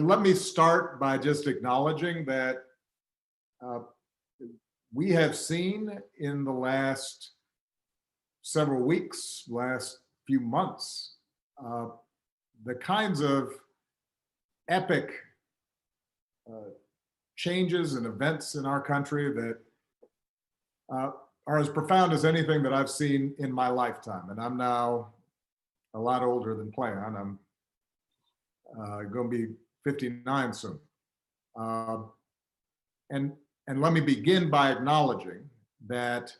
Let me start by just acknowledging that uh, we have seen in the last several weeks, last few months, uh, the kinds of epic uh, changes and events in our country that uh, are as profound as anything that I've seen in my lifetime. And I'm now a lot older than planned. I'm going to be 59 soon. Uh, and and let me begin by acknowledging that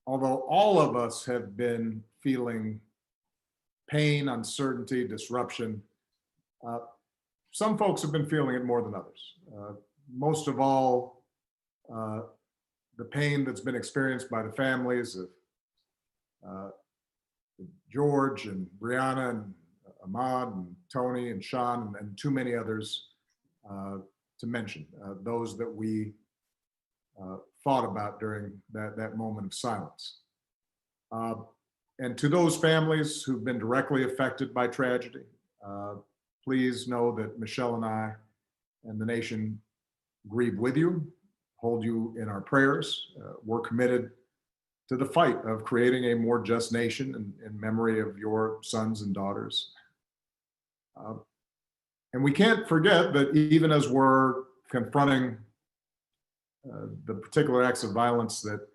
although all of us have been feeling pain, uncertainty, disruption, uh, some folks have been feeling it more than others. Most of all, uh, the pain that's been experienced by the families of uh, George and Brianna and Ahmad and Tony and Sean and too many others to mention, those that we thought about during that moment of silence. Uh, and to those families who've been directly affected by tragedy, please know that Michelle and I and the nation grieve with you, hold you in our prayers. We're committed to the fight of creating a more just nation in memory of your sons and daughters. And we can't forget that even as we're confronting the particular acts of violence that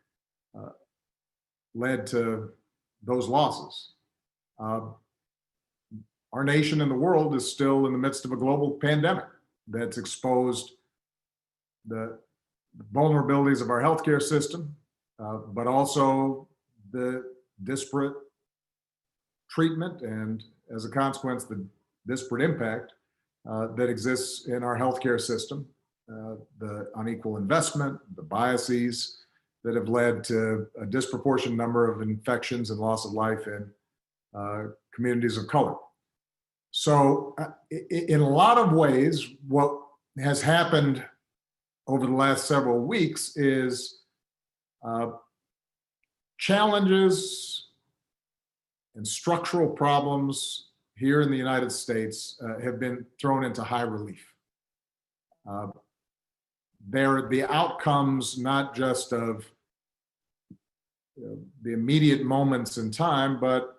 led to those losses, our nation and the world is still in the midst of a global pandemic that's exposed the vulnerabilities of our healthcare system, but also the disparate treatment and, as a consequence, the disparate impact that exists in our healthcare system, the unequal investment, the biases that have led to a disproportionate number of infections and loss of life in communities of color. So in a lot of ways, what has happened over the last several weeks is challenges and structural problems here in the United States have been thrown into high relief. They're the outcomes not just of the immediate moments in time, but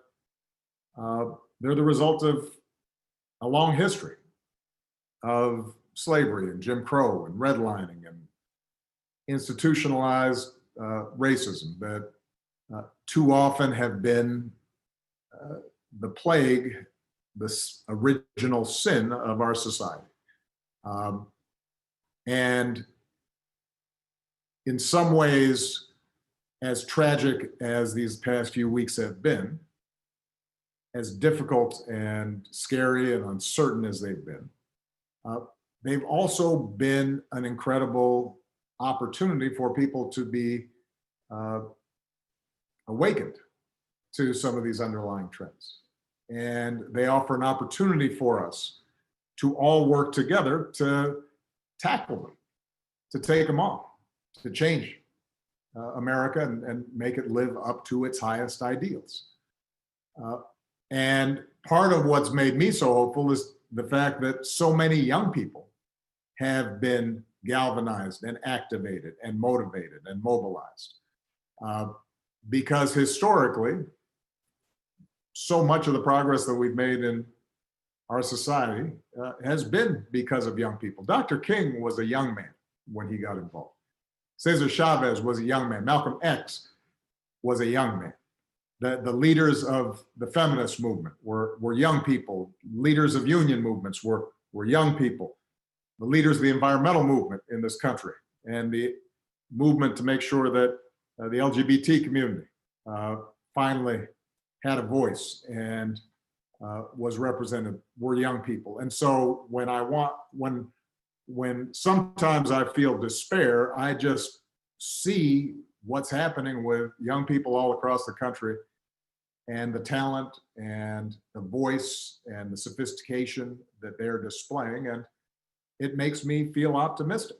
they're the result of a long history of slavery and Jim Crow and redlining and institutionalized racism that too often have been the plague, this original sin of our society. And in some ways, as tragic as these past few weeks have been, as difficult and scary and uncertain as they've been, they've also been an incredible opportunity for people to be awakened to some of these underlying trends. And they offer an opportunity for us to all work together to tackle them, to take them on, to change America and make it live up to its highest ideals. And part of what's made me so hopeful is the fact that so many young people have been galvanized and activated and motivated and mobilized. Because historically, so much of the progress that we've made in our society has been because of young people. Dr. King was a young man when he got involved. Cesar Chavez was a young man. Malcolm X was a young man. The leaders of the feminist movement were young people. Leaders of union movements were young people. The leaders of the environmental movement in this country and the movement to make sure that the LGBT community finally had a voice and was represented were young people. And so when sometimes I feel despair, I just see what's happening with young people all across the country and the talent and the voice and the sophistication that they're displaying. And it makes me feel optimistic.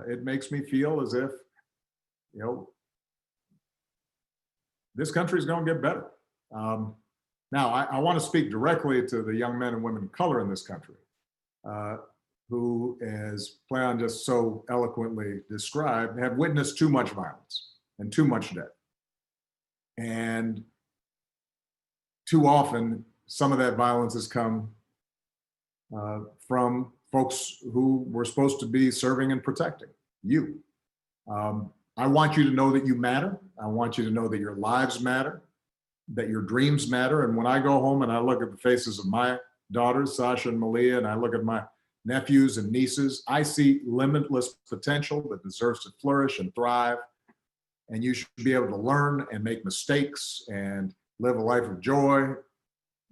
It makes me feel as if, this country is going to get better. Now, I want to speak directly to the young men and women of color in this country. who, as Playon just so eloquently described, have witnessed too much violence and too much death. And too often, some of that violence has come from folks who were supposed to be serving and protecting you. I want you to know that you matter. I want you to know that your lives matter, that your dreams matter. And when I go home and I look at the faces of my daughters, Sasha and Malia, and I look at my nephews and nieces, I see limitless potential that deserves to flourish and thrive. And you should be able to learn and make mistakes and live a life of joy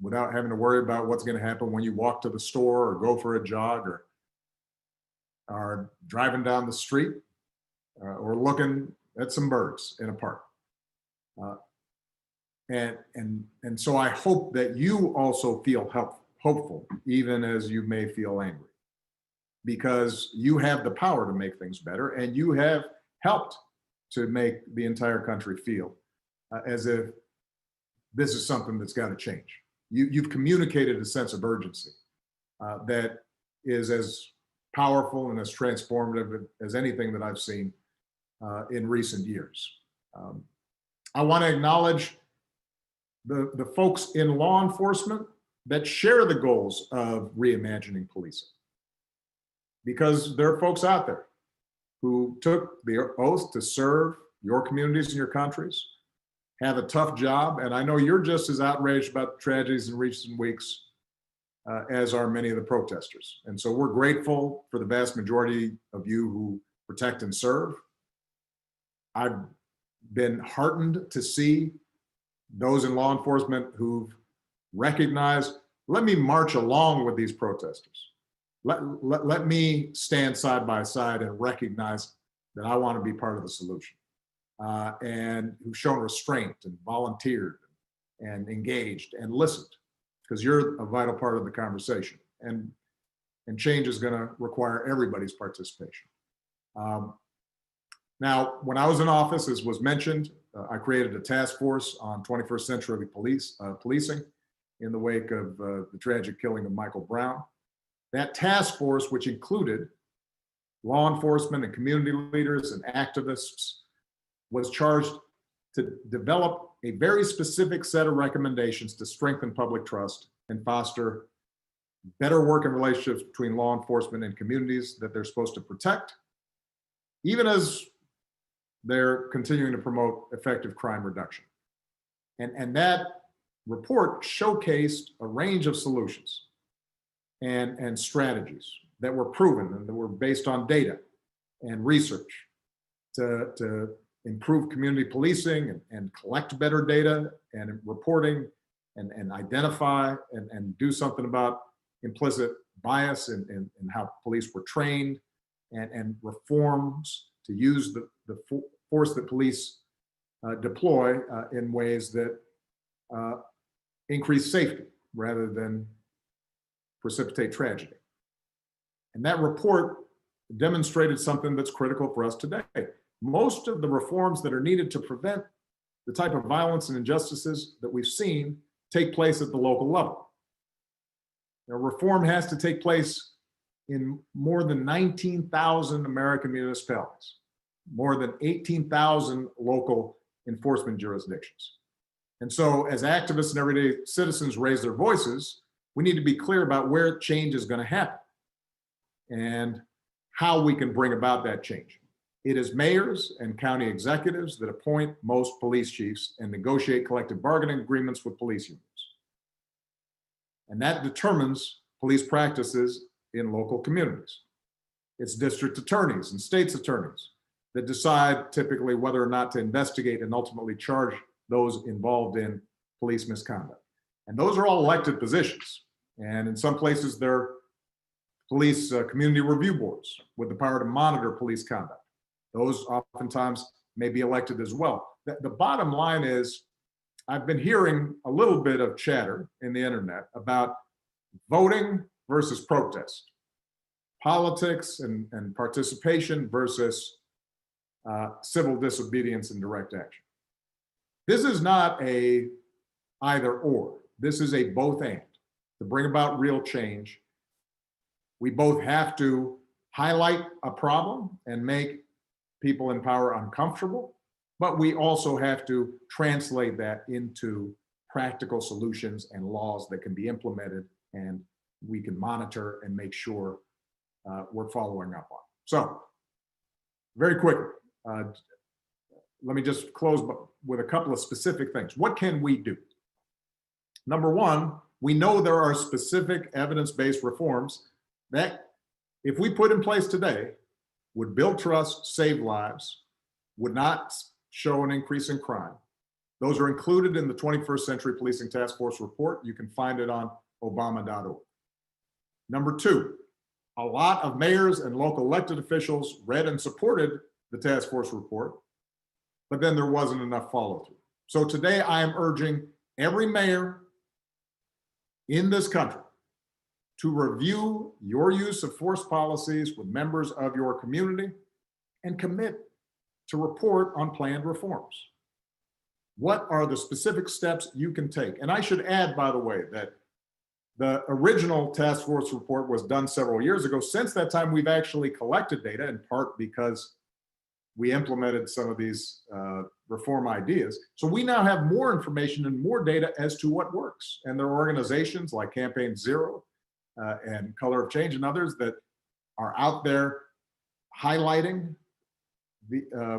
without having to worry about what's going to happen when you walk to the store or go for a jog or are driving down the street or looking at some birds in a park. And so I hope that you also feel hopeful, even as you may feel angry, because you have the power to make things better, and you have helped to make the entire country feel as if this is something that's got to change. You've communicated a sense of urgency that is as powerful and as transformative as anything that I've seen in recent years. I want to acknowledge the folks in law enforcement that share the goals of reimagining policing, because there are folks out there who took the oath to serve your communities and your countries, have a tough job, and I know you're just as outraged about the tragedies in recent weeks as are many of the protesters. And so we're grateful for the vast majority of you who protect and serve. I've been heartened to see those in law enforcement who've recognized, let me march along with these protesters. Let me stand side by side and recognize that I want to be part of the solution. And who've shown restraint and volunteered and engaged and listened, because you're a vital part of the conversation. And change is going to require everybody's participation. Now, when I was in office, as was mentioned, I created a task force on 21st century policing in the wake of the tragic killing of Michael Brown. That task force, which included law enforcement and community leaders and activists, was charged to develop a very specific set of recommendations to strengthen public trust and foster better working relationships between law enforcement and communities that they're supposed to protect, even as they're continuing to promote effective crime reduction. And that report showcased a range of solutions and strategies that were proven and that were based on data and research to improve community policing and collect better data and reporting and identify and do something about implicit bias in how police were trained and reforms to use the force that police deploy in ways that increase safety rather than precipitate tragedy. And that report demonstrated something that's critical for us today. Most of the reforms that are needed to prevent the type of violence and injustices that we've seen take place at the local level. Now, reform has to take place in more than 19,000 American municipalities, more than 18,000 local enforcement jurisdictions. And so as activists and everyday citizens raise their voices, we need to be clear about where change is going to happen and how we can bring about that change. It is mayors and county executives that appoint most police chiefs and negotiate collective bargaining agreements with police unions. And that determines police practices in local communities. It's district attorneys and state's attorneys that decide typically whether or not to investigate and ultimately charge those involved in police misconduct. And those are all elected positions. And in some places, they're police community review boards with the power to monitor police conduct. Those oftentimes may be elected as well. The bottom line is, I've been hearing a little bit of chatter in the internet about voting versus protest, politics and participation versus civil disobedience and direct action. This is not a either or. This is a both and. To bring about real change, We both have to highlight a problem and make people in power uncomfortable, but we also have to translate that into practical solutions and laws that can be implemented and we can monitor and make sure we're following up on. So, very quickly, let me just close with a couple of specific things. What can we do? Number one, we know there are specific evidence-based reforms that, if we put in place today, would build trust, save lives, would not show an increase in crime. Those are included in the 21st Century Policing Task Force report. You can find it on obama.org. Number two, a lot of mayors and local elected officials read and supported the task force report, but then there wasn't enough follow-through. So today I am urging every mayor in this country to review your use of force policies with members of your community and commit to report on planned reforms. What are the specific steps you can take? And I should add, by the way, that the original task force report was done several years ago. Since that time, we've actually collected data, in part because we implemented some of these reform ideas. So we now have more information and more data as to what works. And there are organizations like Campaign Zero and Color of Change and others that are out there highlighting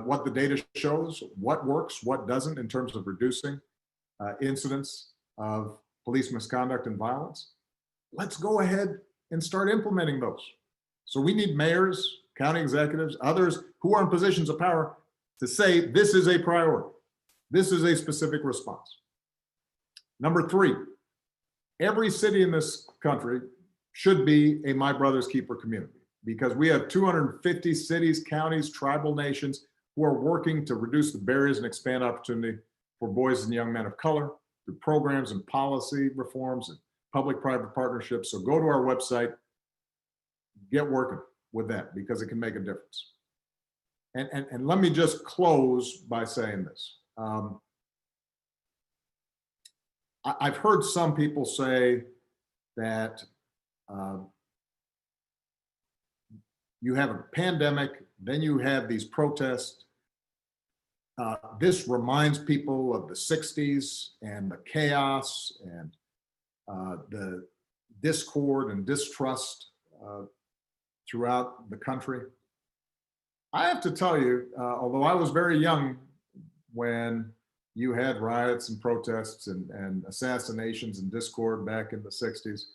what the data shows, what works, what doesn't in terms of reducing incidents of police misconduct and violence. Let's go ahead and start implementing those. So we need mayors, county executives, others who are in positions of power to say, this is a priority. This is a specific response. Number three, every city in this country should be a My Brother's Keeper community, because we have 250 cities, counties, tribal nations who are working to reduce the barriers and expand opportunity for boys and young men of color through programs and policy reforms and public-private partnerships. So go to our website, get working with that, because it can make a difference. And let me just close by saying this. I've heard some people say that you have a pandemic, then you have these protests. This reminds people of the 60s and the chaos and the discord and distrust throughout the country. I have to tell you, although I was very young when you had riots and protests and assassinations and discord back in the 60s,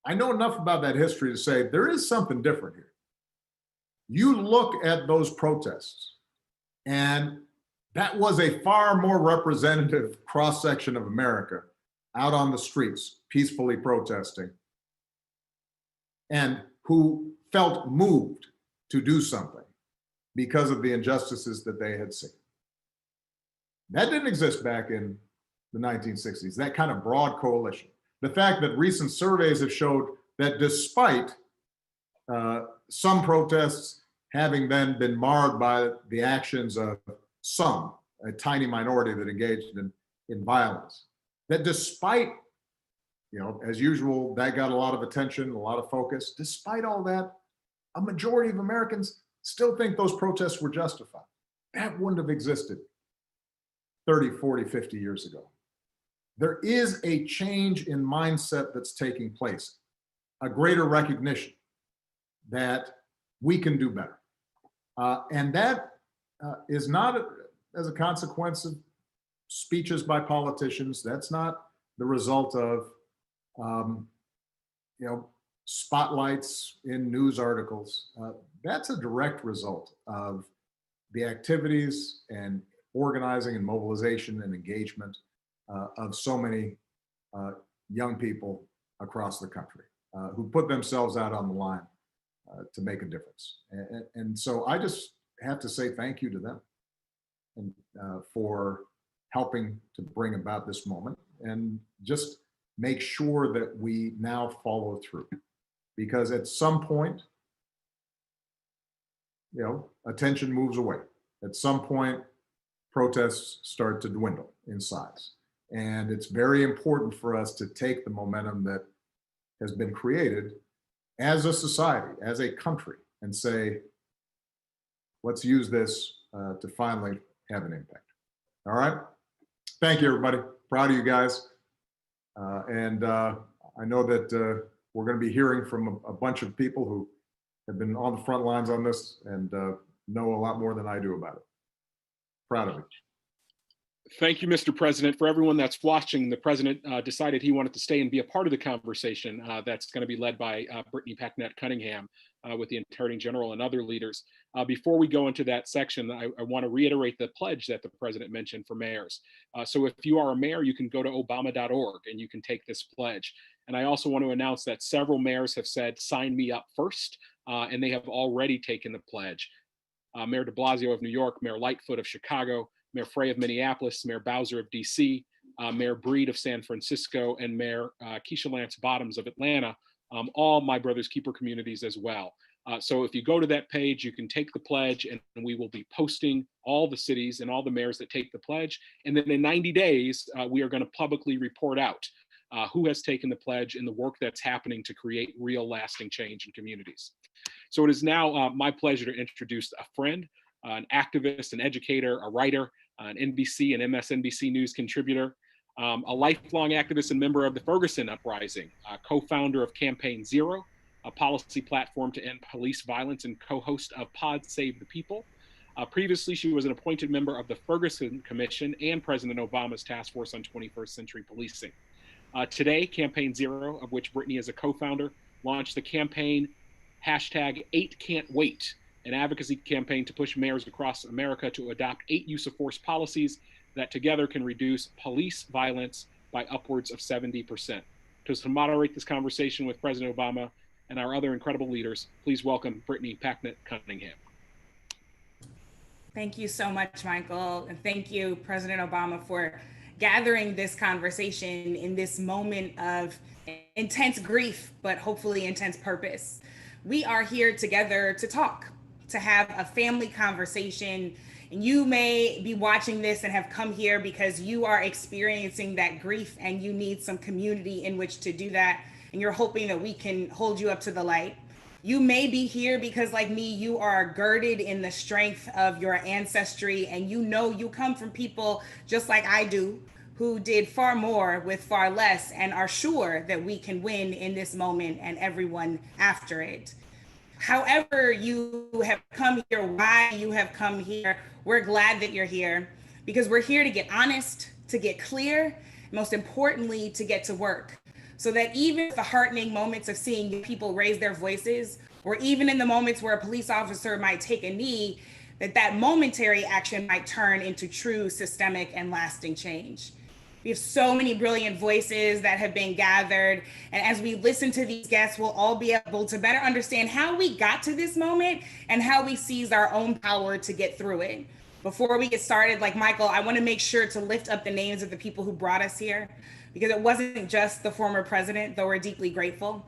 I know enough about that history to say there is something different here. You look at those protests, and that was a far more representative cross-section of America out on the streets, peacefully protesting, and who felt moved to do something because of the injustices that they had seen. That didn't exist back in the 1960s, that kind of broad coalition. The fact that recent surveys have showed that despite some protests having then been marred by the actions of some, a tiny minority that engaged in violence, that despite, as usual, that got a lot of attention, a lot of focus. Despite all that, a majority of Americans still think those protests were justified. That wouldn't have existed 30, 40, 50 years ago. There is a change in mindset that's taking place, a greater recognition that we can do better. And that is not as a consequence of speeches by politicians. That's not the result of, spotlights in news articles. That's a direct result of the activities and organizing and mobilization and engagement of so many young people across the country who put themselves out on the line to make a difference. And so I just have to say thank you to them and for helping to bring about this moment, and just make sure that we now follow through. Because at some point, attention moves away. At some point, protests start to dwindle in size. And it's very important for us to take the momentum that has been created as a society, as a country, and say, let's use this to finally have an impact. All right. Thank you, everybody. Proud of you guys. And I know that we're going to be hearing from a bunch of people who have been on the front lines on this and know a lot more than I do about it. Proud of it. Thank you, Mr. President. For everyone that's watching, the President decided he wanted to stay and be a part of the conversation that's going to be led by Brittany Packnett Cunningham with the Attorney General and other leaders. Before we go into that section, I want to reiterate the pledge that the President mentioned for mayors. So if you are a mayor, you can go to obama.org and you can take this pledge. And I also want to announce that several mayors have said, sign me up first, and they have already taken the pledge. Mayor de Blasio of New York, Mayor Lightfoot of Chicago, Mayor Frey of Minneapolis, Mayor Bowser of DC, Mayor Breed of San Francisco, and Mayor Keisha Lance Bottoms of Atlanta, all my Brother's Keeper communities as well. So if you go to that page, you can take the pledge, and we will be posting all the cities and all the mayors that take the pledge. And then in 90 days, we are going to publicly report out who has taken the pledge and the work that's happening to create real lasting change in communities. So it is now my pleasure to introduce a friend, an activist, an educator, a writer, an NBC and MSNBC News contributor, a lifelong activist and member of the Ferguson Uprising, co-founder of Campaign Zero, a policy platform to end police violence, and co-host of Pod Save the People. Previously, she was an appointed member of the Ferguson Commission and President Obama's Task Force on 21st Century Policing. Today, Campaign Zero, of which Brittany is a co-founder, launched the campaign #8Can'tWait, an advocacy campaign to push mayors across America to adopt 8 use of force policies that together can reduce police violence by upwards of 70%. To moderate this conversation with President Obama and our other incredible leaders, please welcome Brittany Packnett Cunningham. Thank you so much, Michael. And thank you, President Obama, for gathering this conversation in this moment of intense grief, but hopefully intense purpose. We are here together to talk, to have a family conversation. And you may be watching this and have come here because you are experiencing that grief and you need some community in which to do that. And you're hoping that we can hold you up to the light. You may be here because, like me, you are girded in the strength of your ancestry, and you know you come from people just like I do, who did far more with far less and are sure that we can win in this moment and everyone after it. However you have come here, why you have come here, we're glad that you're here, because we're here to get honest, to get clear, most importantly, to get to work. So that even the heartening moments of seeing people raise their voices, or even in the moments where a police officer might take a knee, that momentary action might turn into true systemic and lasting change. We have so many brilliant voices that have been gathered. And as we listen to these guests, we'll all be able to better understand how we got to this moment and how we seized our own power to get through it. Before we get started, like Michael, I want to make sure to lift up the names of the people who brought us here, because it wasn't just the former president, though we're deeply grateful.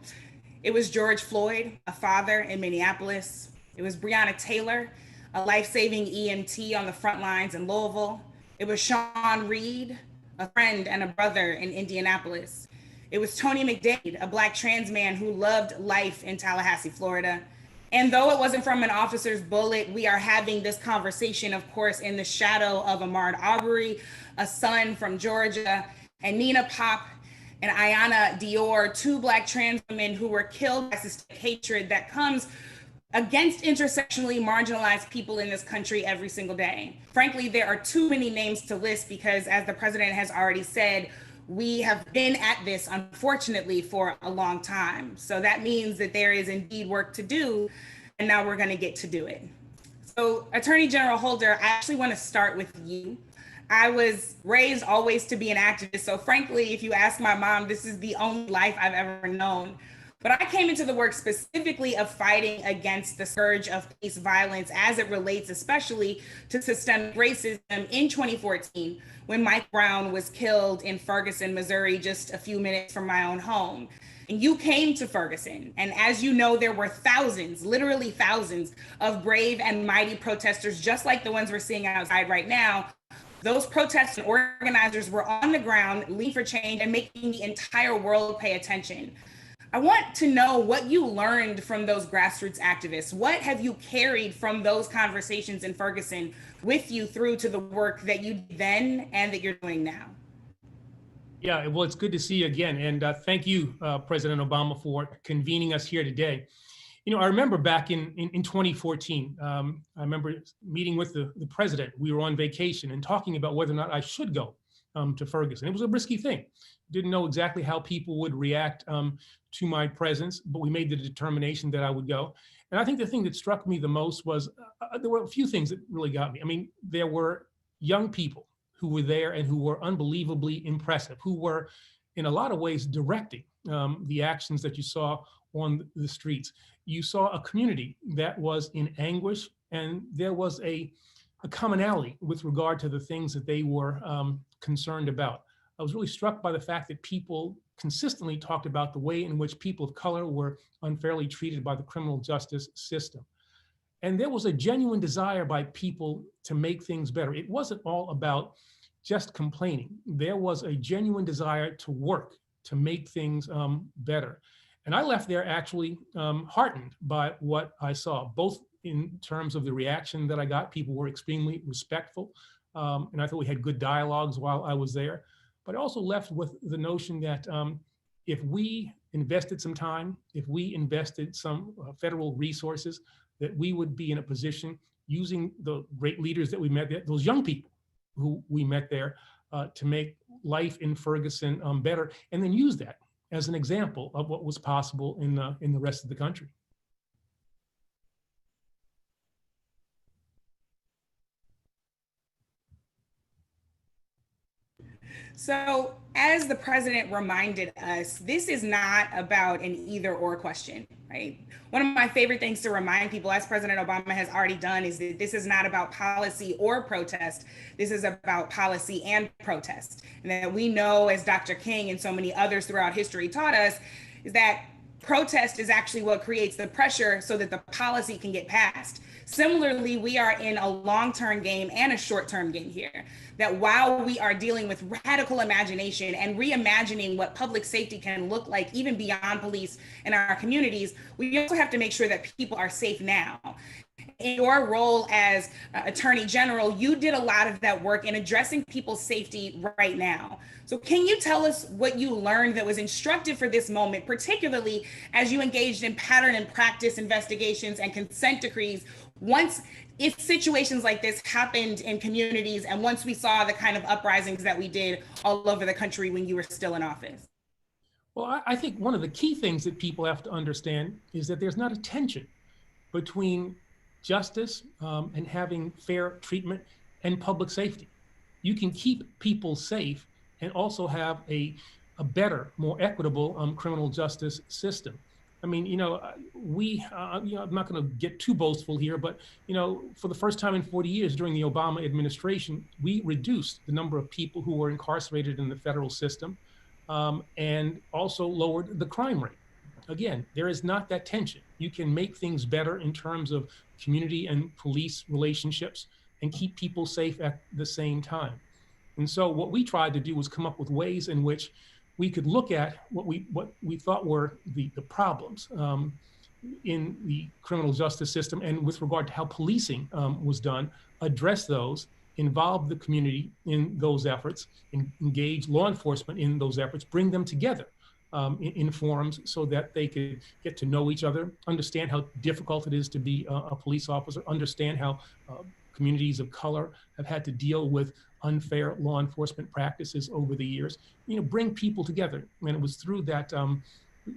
It was George Floyd, a father in Minneapolis. It was Breonna Taylor, a life-saving EMT on the front lines in Louisville. It was Sean Reed, a friend and a brother in Indianapolis. It was Tony McDade, a Black trans man who loved life in Tallahassee, Florida. And though it wasn't from an officer's bullet, we are having this conversation, of course, in the shadow of Ahmaud Arbery, a son from Georgia, and Nina Pop and Ayanna Dior, 2 Black trans women who were killed by systemic hatred that comes against intersectionally marginalized people in this country every single day. Frankly, there are too many names to list because, as the president has already said, we have been at this, unfortunately, for a long time. So that means that there is indeed work to do, and now we're going to get to do it. So, Attorney General Holder, I actually want to start with you. I was raised always to be an activist. So frankly, if you ask my mom, this is the only life I've ever known. But I came into the work specifically of fighting against the scourge of police violence as it relates especially to systemic racism in 2014, when Mike Brown was killed in Ferguson, Missouri, just a few minutes from my own home. And you came to Ferguson. And as you know, there were thousands, literally thousands of brave and mighty protesters, just like the ones we're seeing outside right now. Those protests and organizers were on the ground, leading for change and making the entire world pay attention. I want to know what you learned from those grassroots activists. What have you carried from those conversations in Ferguson with you through to the work that you did then and that you're doing now? Yeah, well, it's good to see you again. And thank you, President Obama, for convening us here today. You know, I remember back in 2014, I remember meeting with the president. We were on vacation and talking about whether or not I should go to Ferguson. It was a risky thing. Didn't know exactly how people would react to my presence, but we made the determination that I would go. And I think the thing that struck me the most was there were a few things that really got me. I mean, there were young people who were there and who were unbelievably impressive, who were in a lot of ways directing the actions that you saw on the streets. You saw a community that was in anguish, and there was a commonality with regard to the things that they were concerned about. I was really struck by the fact that people consistently talked about the way in which people of color were unfairly treated by the criminal justice system. And there was a genuine desire by people to make things better. It wasn't all about just complaining. There was a genuine desire to work to make things better. And I left there actually heartened by what I saw, both in terms of the reaction that I got. People were extremely respectful. And I thought we had good dialogues while I was there. But I also left with the notion that if we invested some time, if we invested some federal resources, that we would be in a position using the great leaders that we met there, those young people who we met there, to make life in Ferguson better, and then use that as an example of what was possible in the rest of the country. So, as the president reminded us, this is not about an either or question, right? One of my favorite things to remind people, as President Obama has already done, is that this is not about policy or protest. This is about policy and protest. And that we know, as Dr. King and so many others throughout history taught us, is that protest is actually what creates the pressure so that the policy can get passed. Similarly, we are in a long-term game and a short-term game here. That while we are dealing with radical imagination and reimagining what public safety can look like, even beyond police in our communities, we also have to make sure that people are safe now. In your role as Attorney General, you did a lot of that work in addressing people's safety right now. So can you tell us what you learned that was instructive for this moment, particularly as you engaged in pattern and practice investigations and consent decrees if situations like this happened in communities and once we saw the kind of uprisings that we did all over the country when you were still in office? Well, I think one of the key things that people have to understand is that there's not a tension between justice and having fair treatment and public safety. You can keep people safe and also have a better, more equitable criminal justice system. I mean, you know, I'm not going to get too boastful here, but, you know, for the first time in 40 years during the Obama administration, we reduced the number of people who were incarcerated in the federal system and also lowered the crime rate. Again, there is not that tension. You can make things better in terms of community and police relationships and keep people safe at the same time. And so what we tried to do was come up with ways in which we could look at what we thought were the problems in the criminal justice system, and with regard to how policing was done, address those, involve the community in those efforts, engage law enforcement in those efforts, bring them together in forums so that they could get to know each other, understand how difficult it is to be a police officer, understand how communities of color have had to deal with unfair law enforcement practices over the years, you know, bring people together. And it was through that,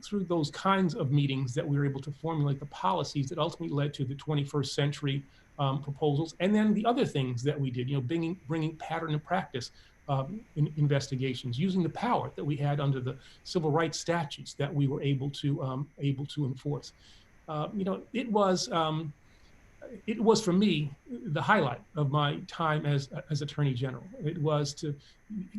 through those kinds of meetings that we were able to formulate the policies that ultimately led to the 21st century proposals. And then the other things that we did, you know, bringing pattern and practice in investigations, using the power that we had under the civil rights statutes that we were able to enforce. You know, it was for me the highlight of my time as Attorney General. It was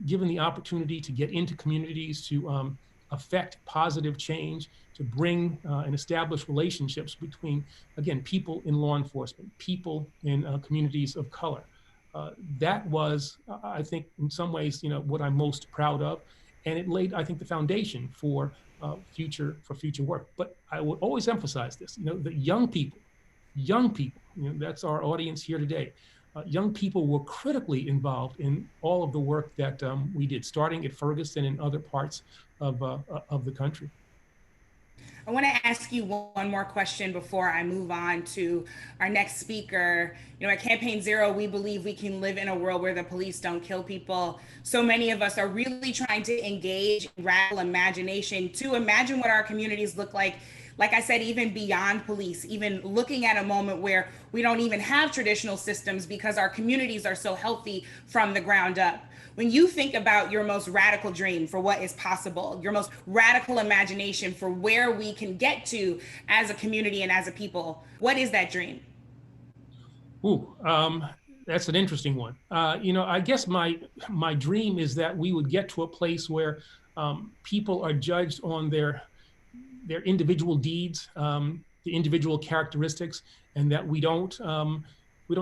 given the opportunity to get into communities, to affect positive change, to bring and establish relationships between, again, people in law enforcement, people in communities of color. That was, I think, in some ways, you know, what I'm most proud of. And it laid, I think, the foundation for future work. But I would always emphasize this, the young people, that's our audience here today. Young people were critically involved in all of the work that we did, starting at Ferguson and other parts of the country. I want to ask you one more question before I move on to our next speaker. At Campaign Zero, we believe we can live in a world where the police don't kill people. So many of us are really trying to engage in radical imagination to imagine what our communities look like I said, even beyond police, even looking at a moment where we don't even have traditional systems because our communities are so healthy from the ground up. When you think about your most radical dream for what is possible, your most radical imagination for where we can get to as a community and as a people, what is that dream? Ooh, that's an interesting one. I guess my dream is that we would get to a place where people are judged on their individual deeds, the individual characteristics, and that we don't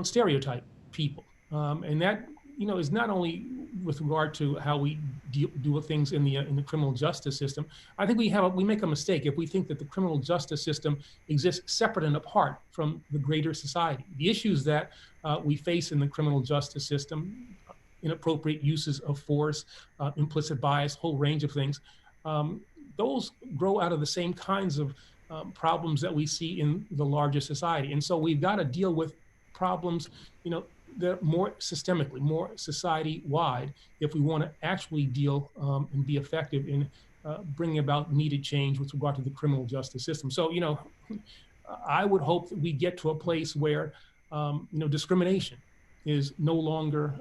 stereotype people. And that is not only with regard to how we do things in the criminal justice system. I think we make a mistake if we think that the criminal justice system exists separate and apart from the greater society. The issues that we face in the criminal justice system, inappropriate uses of force, implicit bias, whole range of things, those grow out of the same kinds of problems that we see in the larger society. And so we've got to deal with problems, that are more systemically, more society-wide, if we want to actually deal and be effective in bringing about needed change with regard to the criminal justice system. So, I would hope that we get to a place where, discrimination is no longer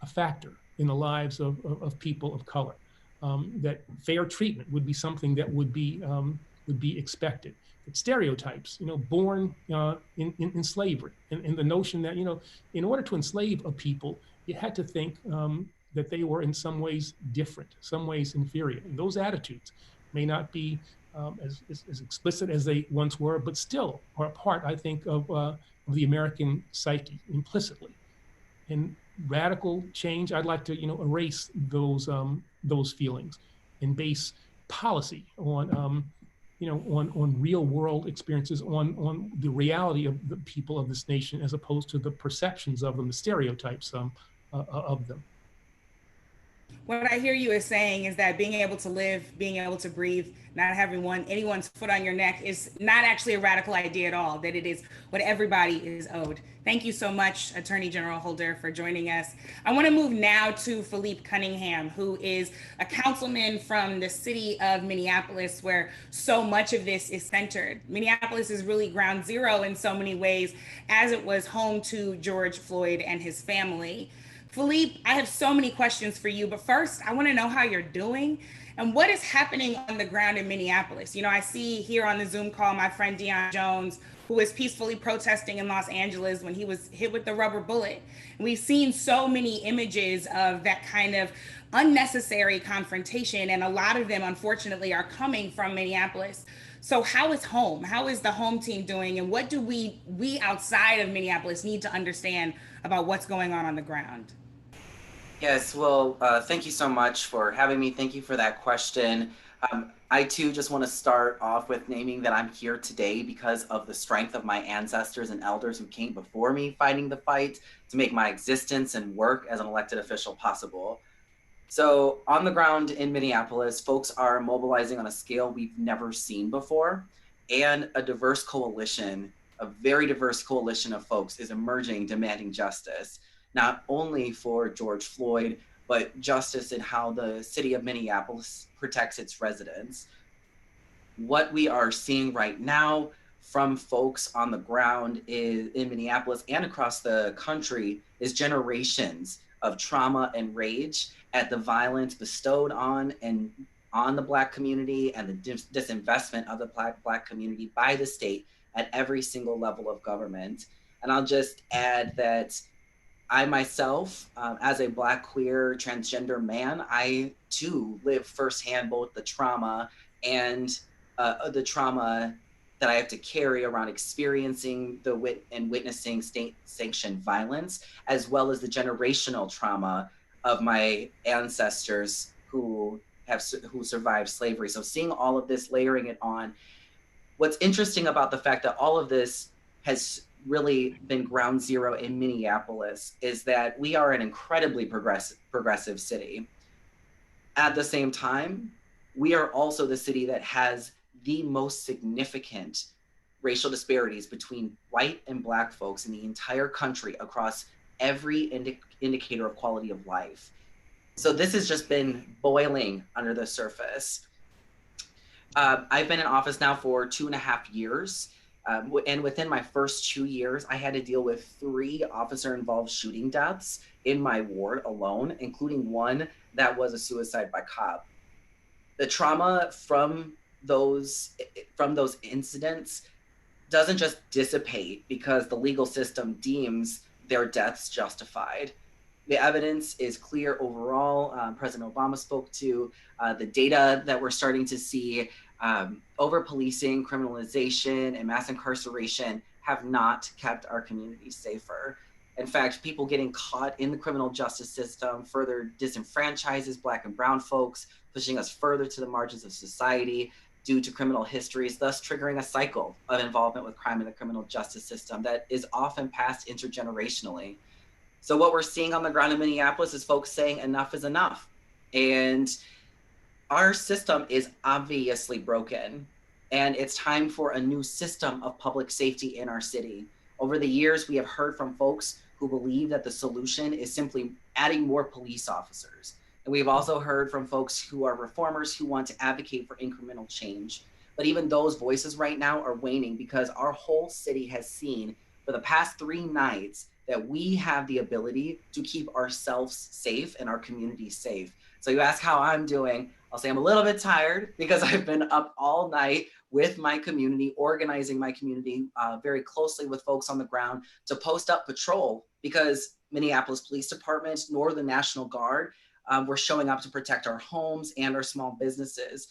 a factor in the lives of people of color. That fair treatment would be something that would be expected. That stereotypes, born in slavery, and the notion that in order to enslave a people, you had to think that they were in some ways different, some ways inferior. And those attitudes may not be as explicit as they once were, but still are a part, I think, of the American psyche implicitly. And radical change, I'd like to erase those feelings and base policy on on real world experiences, on the reality of the people of this nation, as opposed to the perceptions of them, the stereotypes of them. What I hear you is saying is that being able to live, being able to breathe, not having anyone's foot on your neck is not actually a radical idea at all, that it is what everybody is owed. Thank you so much, Attorney General Holder, for joining us. I want to move now to Philippe Cunningham, who is a councilman from the city of Minneapolis, where so much of this is centered. Minneapolis is really ground zero in so many ways, as it was home to George Floyd and his family. Philippe, I have so many questions for you, but first I want to know how you're doing and what is happening on the ground in Minneapolis. I see here on the Zoom call my friend Deion Jones, who was peacefully protesting in Los Angeles when he was hit with the rubber bullet. And we've seen so many images of that kind of unnecessary confrontation, and a lot of them, unfortunately, are coming from Minneapolis. So how is home? How is the home team doing? And what do we outside of Minneapolis need to understand about what's going on the ground? Yes, well, thank you so much for having me. Thank you for that question. I too just want to start off with naming that I'm here today because of the strength of my ancestors and elders who came before me fighting the fight to make my existence and work as an elected official possible. So on the ground in Minneapolis, folks are mobilizing on a scale we've never seen before, and a diverse coalition, a very diverse coalition of folks is emerging demanding justice, not only for George Floyd, but justice in how the city of Minneapolis protects its residents. What we are seeing right now from folks on the ground in Minneapolis and across the country is generations of trauma and rage at the violence bestowed on the Black community and the disinvestment of the Black community by the state at every single level of government. And I'll just add that I myself, as a Black, queer, transgender man, I too live firsthand both the trauma and the trauma that I have to carry around experiencing and witnessing state-sanctioned violence, as well as the generational trauma of my ancestors who who survived slavery. So seeing all of this, layering it on, what's interesting about the fact that all of this has really been ground zero in Minneapolis is that we are an incredibly progressive city. At the same time, we are also the city that has the most significant racial disparities between white and Black folks in the entire country across every indicator of quality of life. So this has just been boiling under the surface. I've been in office now for 2.5 years. And within my first 2 years, I had to deal with 3 officer-involved shooting deaths in my ward alone, including one that was a suicide by cop. The trauma from those incidents doesn't just dissipate because the legal system deems their deaths justified. The evidence is clear overall. President Obama spoke to the data that we're starting to see. Over-policing, criminalization, and mass incarceration have not kept our communities safer. In fact, people getting caught in the criminal justice system further disenfranchises Black and brown folks, pushing us further to the margins of society due to criminal histories, thus triggering a cycle of involvement with crime in the criminal justice system that is often passed intergenerationally. So what we're seeing on the ground in Minneapolis is folks saying enough is enough. And our system is obviously broken, and it's time for a new system of public safety in our city. Over the years, we have heard from folks who believe that the solution is simply adding more police officers. And we've also heard from folks who are reformers who want to advocate for incremental change. But even those voices right now are waning because our whole city has seen for the past 3 nights that we have the ability to keep ourselves safe and our community safe. So you ask how I'm doing, I'll say I'm a little bit tired because I've been up all night with my community, organizing my community very closely with folks on the ground to post up patrol because Minneapolis Police Department nor the National Guard were showing up to protect our homes and our small businesses.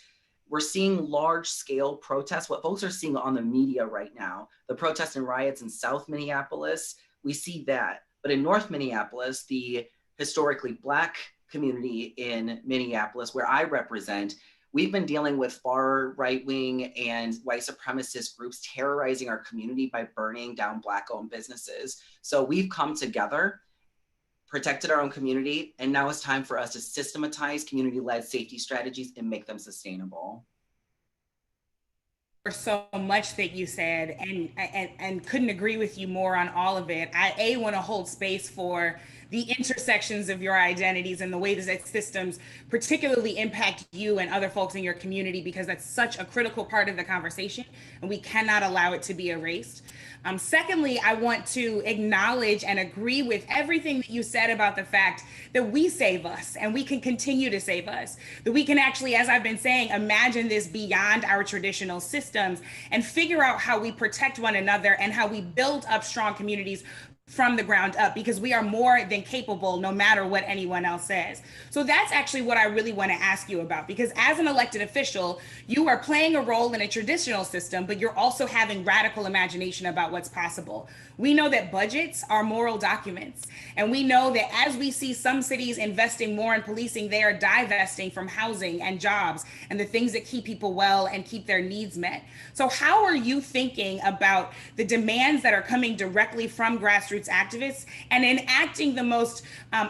We're seeing large scale protests, what folks are seeing on the media right now, the protests and riots in South Minneapolis, we see that. But in North Minneapolis, the historically Black community in Minneapolis, where I represent, we've been dealing with far right-wing and white supremacist groups terrorizing our community by burning down Black-owned businesses. So we've come together, protected our own community, and now it's time for us to systematize community-led safety strategies and make them sustainable. For so much that you said, and couldn't agree with you more on all of it. I want to hold space for the intersections of your identities and the ways that systems particularly impact you and other folks in your community, because that's such a critical part of the conversation and we cannot allow it to be erased. Secondly, I want to acknowledge and agree with everything that you said about the fact that we save us and we can continue to save us, that we can actually, as I've been saying, imagine this beyond our traditional systems and figure out how we protect one another and how we build up strong communities from the ground up, because we are more than capable no matter what anyone else says. So that's actually what I really want to ask you about, because as an elected official, you are playing a role in a traditional system, but you're also having radical imagination about what's possible. We know that budgets are moral documents, and we know that as we see some cities investing more in policing, they are divesting from housing and jobs and the things that keep people well and keep their needs met. So how are you thinking about the demands that are coming directly from grassroots activists and enacting the most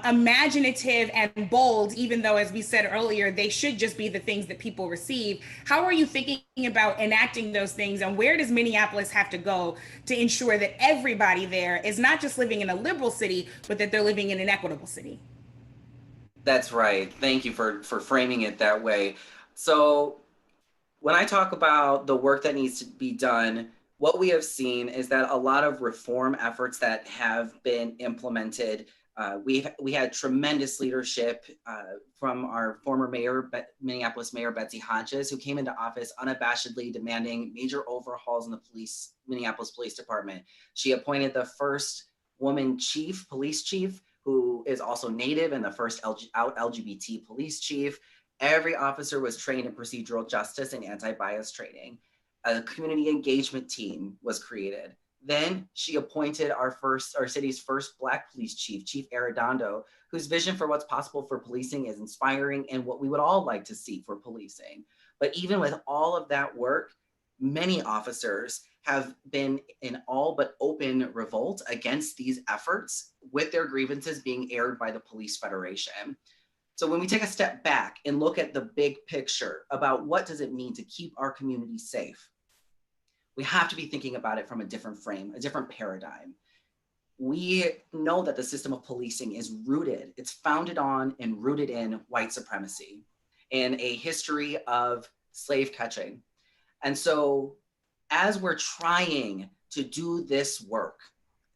imaginative and bold, even though, as we said earlier, they should just be the things that people receive? How are you thinking about enacting those things, and where does Minneapolis have to go to ensure that everybody there is not just living in a liberal city, but that they're living in an equitable city? That's right. Thank you for framing it that way. So when I talk about the work that needs to be done, what we have seen is that a lot of reform efforts that have been implemented, we had tremendous leadership from our former mayor, Minneapolis Mayor Betsy Hodges, who came into office unabashedly demanding major overhauls in the Minneapolis Police Department. She appointed the first woman police chief, who is also Native, and the first out LGBT police chief. Every officer was trained in procedural justice and anti-bias training. A community engagement team was created. Then she appointed our city's first Black police chief, Chief Arredondo, whose vision for what's possible for policing is inspiring and what we would all like to see for policing. But even with all of that work, many officers have been in all but open revolt against these efforts, with their grievances being aired by the Police Federation. So when we take a step back and look at the big picture about what does it mean to keep our community safe, we have to be thinking about it from a different frame, a different paradigm. We know that the system of policing is rooted, it's founded on and rooted in white supremacy and a history of slave catching. And so as we're trying to do this work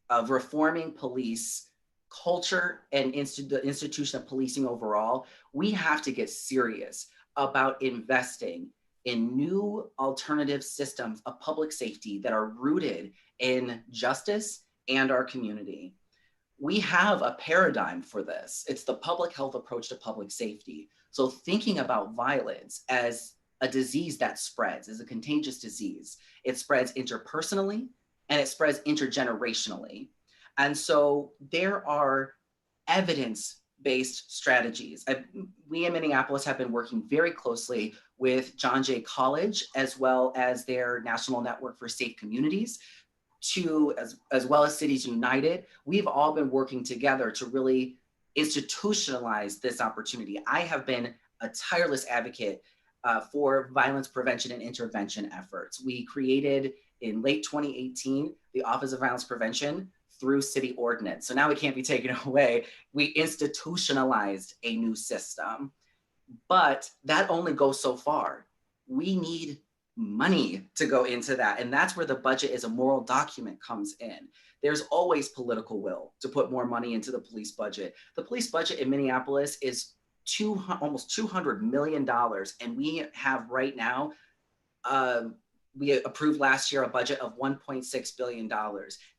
of reforming police culture and the institution of policing overall, we have to get serious about investing in new alternative systems of public safety that are rooted in justice and our community. We have a paradigm for this. It's the public health approach to public safety. So thinking about violence as a disease that spreads, as a contagious disease, it spreads interpersonally and it spreads intergenerationally. And so there are evidence-based strategies. We in Minneapolis have been working very closely with John Jay College, as well as their National Network for Safe Communities, as well as Cities United. We've all been working together to really institutionalize this opportunity. I have been a tireless advocate for violence prevention and intervention efforts. We created in late 2018 the Office of Violence Prevention through city ordinance. So now it can't be taken away. We institutionalized a new system, but that only goes so far. We need money to go into that. And that's where the budget as a moral document comes in. There's always political will to put more money into the police budget. The police budget in Minneapolis is almost $200 million. And we have right now, we approved last year a budget of $1.6 billion.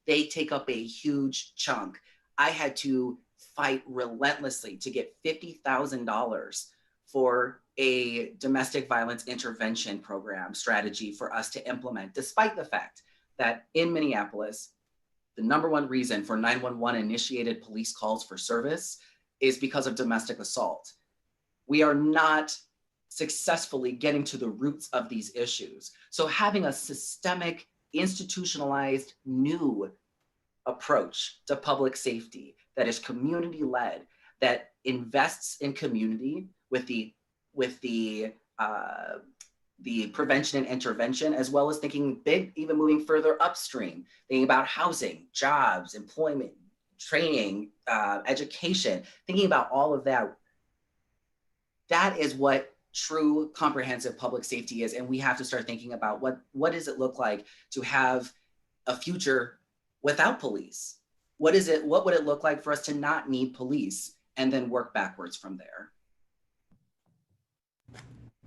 They take up a huge chunk. I had to fight relentlessly to get $50,000 for a domestic violence intervention program strategy for us to implement, despite the fact that in Minneapolis, the #1 reason for 911 initiated police calls for service is because of domestic assault. We are not successfully getting to the roots of these issues. So having a systemic, institutionalized, new approach to public safety that is community-led, that invests in community with the prevention and intervention, as well as thinking big, even moving further upstream, thinking about housing, jobs, employment, training, education, thinking about all of that. That is what true comprehensive public safety is. And we have to start thinking about what does it look like to have a future without police? What would it look like for us to not need police, and then work backwards from there?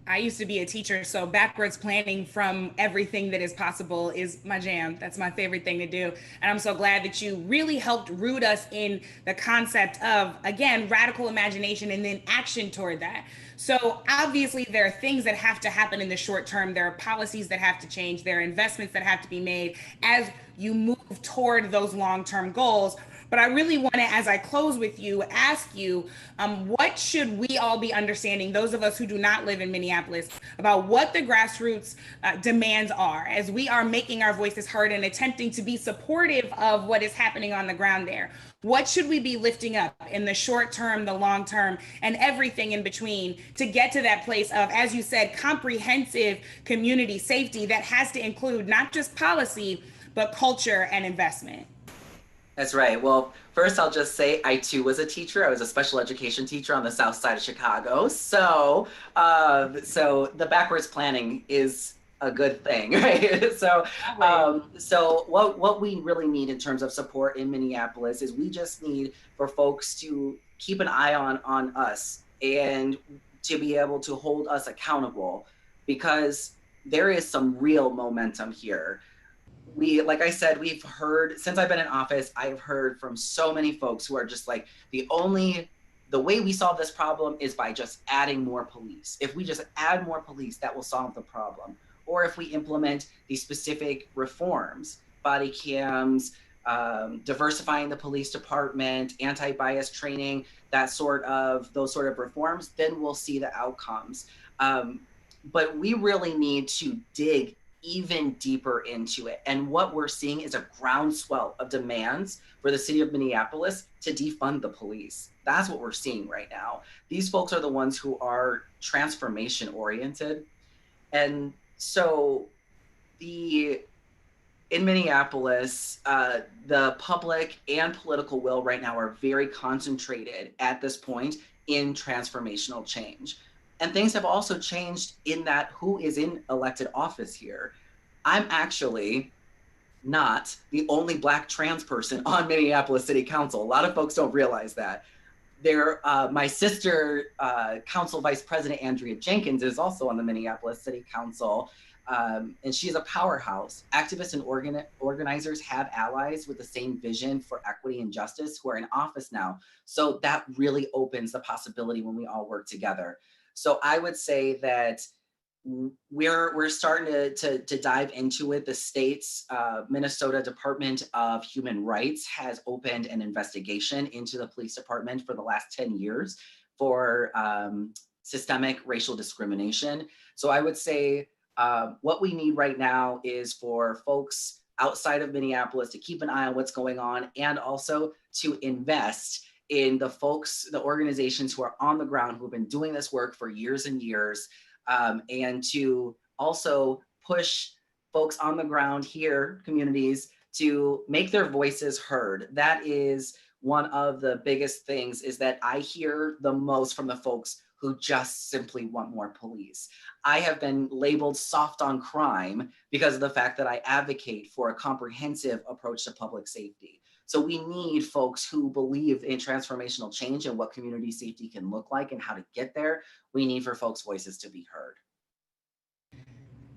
I used to be a teacher, so backwards planning from everything that is possible is my jam. That's my favorite thing to do. And I'm so glad that you really helped root us in the concept of, again, radical imagination and then action toward that. So obviously there are things that have to happen in the short term. There are policies that have to change. There are investments that have to be made as you move toward those long-term goals. But I really want to, as I close with you, ask you, what should we all be understanding, those of us who do not live in Minneapolis, about what the grassroots demands are as we are making our voices heard and attempting to be supportive of what is happening on the ground there? What should we be lifting up in the short term, the long term, and everything in between to get to that place of, as you said, comprehensive community safety that has to include not just policy, but culture and investment? That's right. Well, first I'll just say I too was a teacher. I was a special education teacher on the south side of Chicago. So the backwards planning is a good thing, right? So what we really need in terms of support in Minneapolis is we just need for folks to keep an eye on us and to be able to hold us accountable, because there is some real momentum here. Like I said, we've heard, since I've been in office, I've heard from so many folks who are just like, the way we solve this problem is by just adding more police. If we just add more police, that will solve the problem. Or if we implement these specific reforms body cams, diversifying the police department, anti-bias training, those sort of reforms, then we'll see the outcomes. But we really need to dig even deeper into it. And what we're seeing is a groundswell of demands for the city of Minneapolis to defund the police. That's what we're seeing right now. These folks are the ones who are transformation oriented. And so in Minneapolis, the public and political will right now are very concentrated at this point in transformational change. And things have also changed in that who is in elected office here. I'm actually not the only Black trans person on Minneapolis City Council. A lot of folks don't realize that. My sister, Council Vice President Andrea Jenkins, is also on the Minneapolis City Council. And she's a powerhouse. Activists and organizers have allies with the same vision for equity and justice who are in office now. So that really opens the possibility when we all work together. So I would say that we're starting to dive into it. The state's Minnesota Department of Human Rights has opened an investigation into the police department for the last 10 years for systemic racial discrimination. So I would say what we need right now is for folks outside of Minneapolis to keep an eye on what's going on, and also to invest in the folks, the organizations who are on the ground, who have been doing this work for years and years, and to also push folks on the ground here, communities, to make their voices heard. That is one of the biggest things, is that I hear the most from the folks who just simply want more police. I have been labeled soft on crime because of the fact that I advocate for a comprehensive approach to public safety. So we need folks who believe in transformational change and what community safety can look like and how to get there. We need for folks' voices to be heard.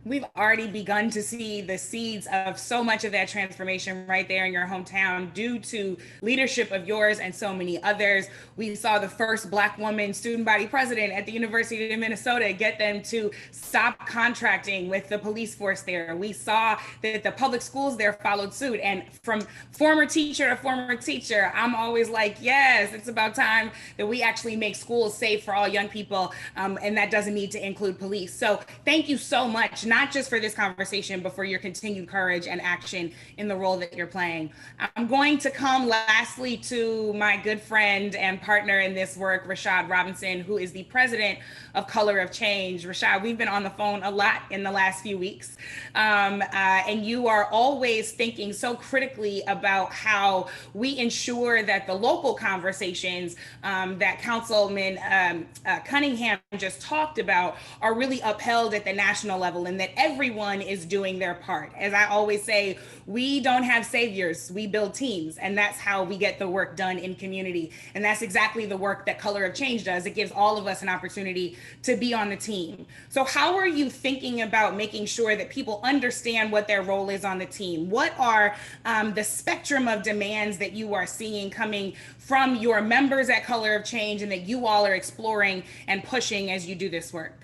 We've already begun to see the seeds of so much of that transformation right there in your hometown due to leadership of yours and so many others. We saw the first Black woman student body president at the University of Minnesota get them to stop contracting with the police force there. We saw that the public schools there followed suit. And from former teacher to former teacher, I'm always like, yes, it's about time that we actually make schools safe for all young people. And that doesn't need to include police. So thank you so much, not just for this conversation, but for your continued courage and action in the role that you're playing. I'm going to come lastly to my good friend and partner in this work, Rashad Robinson, who is the president of Color of Change. Rashad, we've been on the phone a lot in the last few weeks, and you are always thinking so critically about how we ensure that the local conversations that Councilman Cunningham just talked about are really upheld at the national level, and that everyone is doing their part. As I always say, we don't have saviors, we build teams, and that's how we get the work done in community. And that's exactly the work that Color of Change does. It gives all of us an opportunity to be on the team. So how are you thinking about making sure that people understand what their role is on the team? What are the spectrum of demands that you are seeing coming from your members at Color of Change, and that you all are exploring and pushing as you do this work?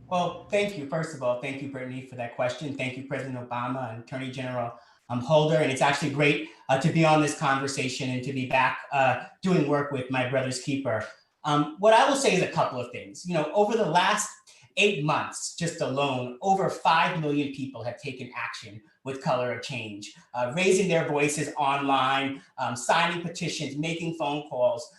Well, thank you. First of all, thank you, Brittany, for that question. Thank you, President Obama and Attorney General Holder. And it's actually great to be on this conversation and to be back doing work with my brother's keeper. What I will say is a couple of things. You know, over the last 8 months, just alone, over 5 million people have taken action with Color of Change, raising their voices online, signing petitions, making phone calls,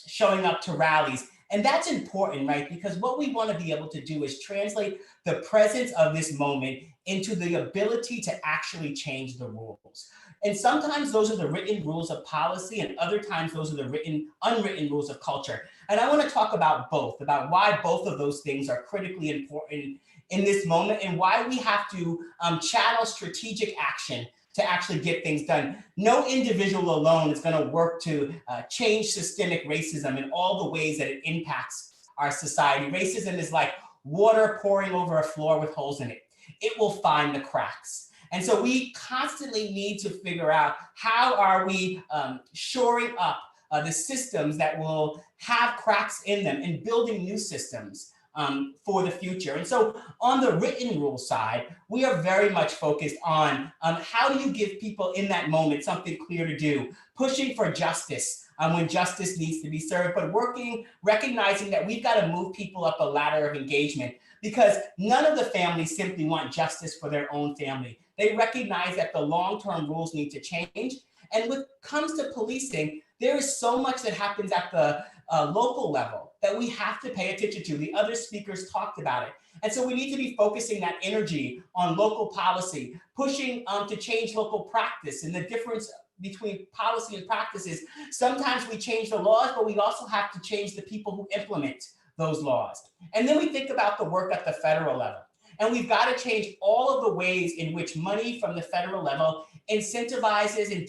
showing up to rallies. And that's important, right? Because what we want to be able to do is translate the presence of this moment into the ability to actually change the rules. And sometimes those are the written rules of policy, and other times those are the unwritten rules of culture. And I want to talk about both, about why both of those things are critically important in this moment, and why we have to channel strategic action to actually get things done. No individual alone is going to work to change systemic racism in all the ways that it impacts our society. Racism is like water pouring over a floor with holes in it. It will find the cracks. And so we constantly need to figure out, how are we shoring up the systems that will have cracks in them, and building new systems for the future. And so on the written rule side, we are very much focused on how do you give people in that moment something clear to do, pushing for justice when justice needs to be served, but recognizing that we've got to move people up a ladder of engagement, because none of the families simply want justice for their own family. They recognize that the long-term rules need to change. And when it comes to policing, there is so much that happens at the local level that we have to pay attention to. The other speakers talked about it. And so we need to be focusing that energy on local policy, pushing to change local practice. And the difference between policy and practice is sometimes we change the laws, but we also have to change the people who implement those laws. And then we think about the work at the federal level. And we've got to change all of the ways in which money from the federal level incentivizes and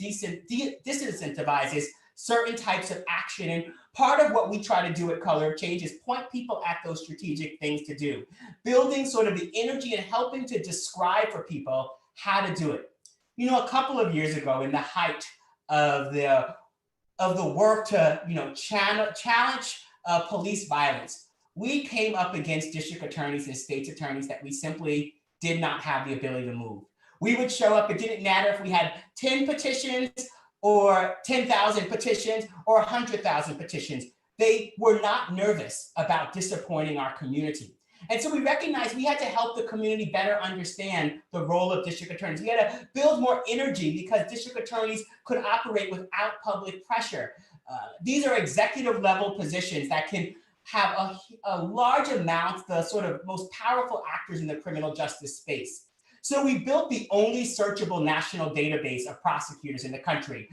disincentivizes certain types of action. And part of what we try to do at Color of Change is point people at those strategic things to do, building sort of the energy and helping to describe for people how to do it. You know, a couple of years ago, in the height of the work to challenge police violence, we came up against district attorneys and state's attorneys that we simply did not have the ability to move. We would show up, it didn't matter if we had 10 petitions or 10,000 petitions or 100,000 petitions. They were not nervous about disappointing our community. And so we recognized we had to help the community better understand the role of district attorneys. We had to build more energy because district attorneys could operate without public pressure. These are executive level positions that can have a large amount, the sort of most powerful actors in the criminal justice space. So we built the only searchable national database of prosecutors in the country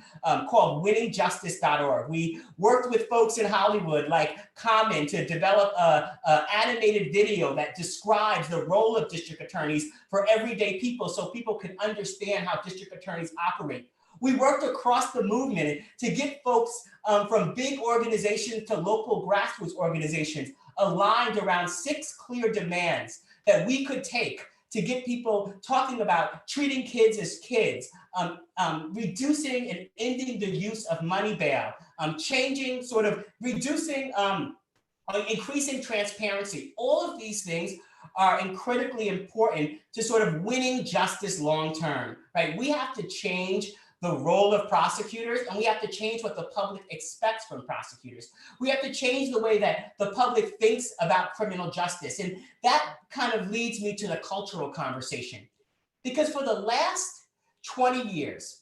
called winningjustice.org. We worked with folks in Hollywood like Common to develop an animated video that describes the role of district attorneys for everyday people so people can understand how district attorneys operate. We worked across the movement to get folks from big organizations to local grassroots organizations aligned around 6 clear demands that we could take to get people talking about treating kids as kids, reducing and ending the use of money bail, increasing transparency. All of these things are critically important to sort of winning justice long-term, right? We have to change the role of prosecutors, and we have to change what the public expects from prosecutors. We have to change the way that the public thinks about criminal justice. And that kind of leads me to the cultural conversation. Because for the last 20 years,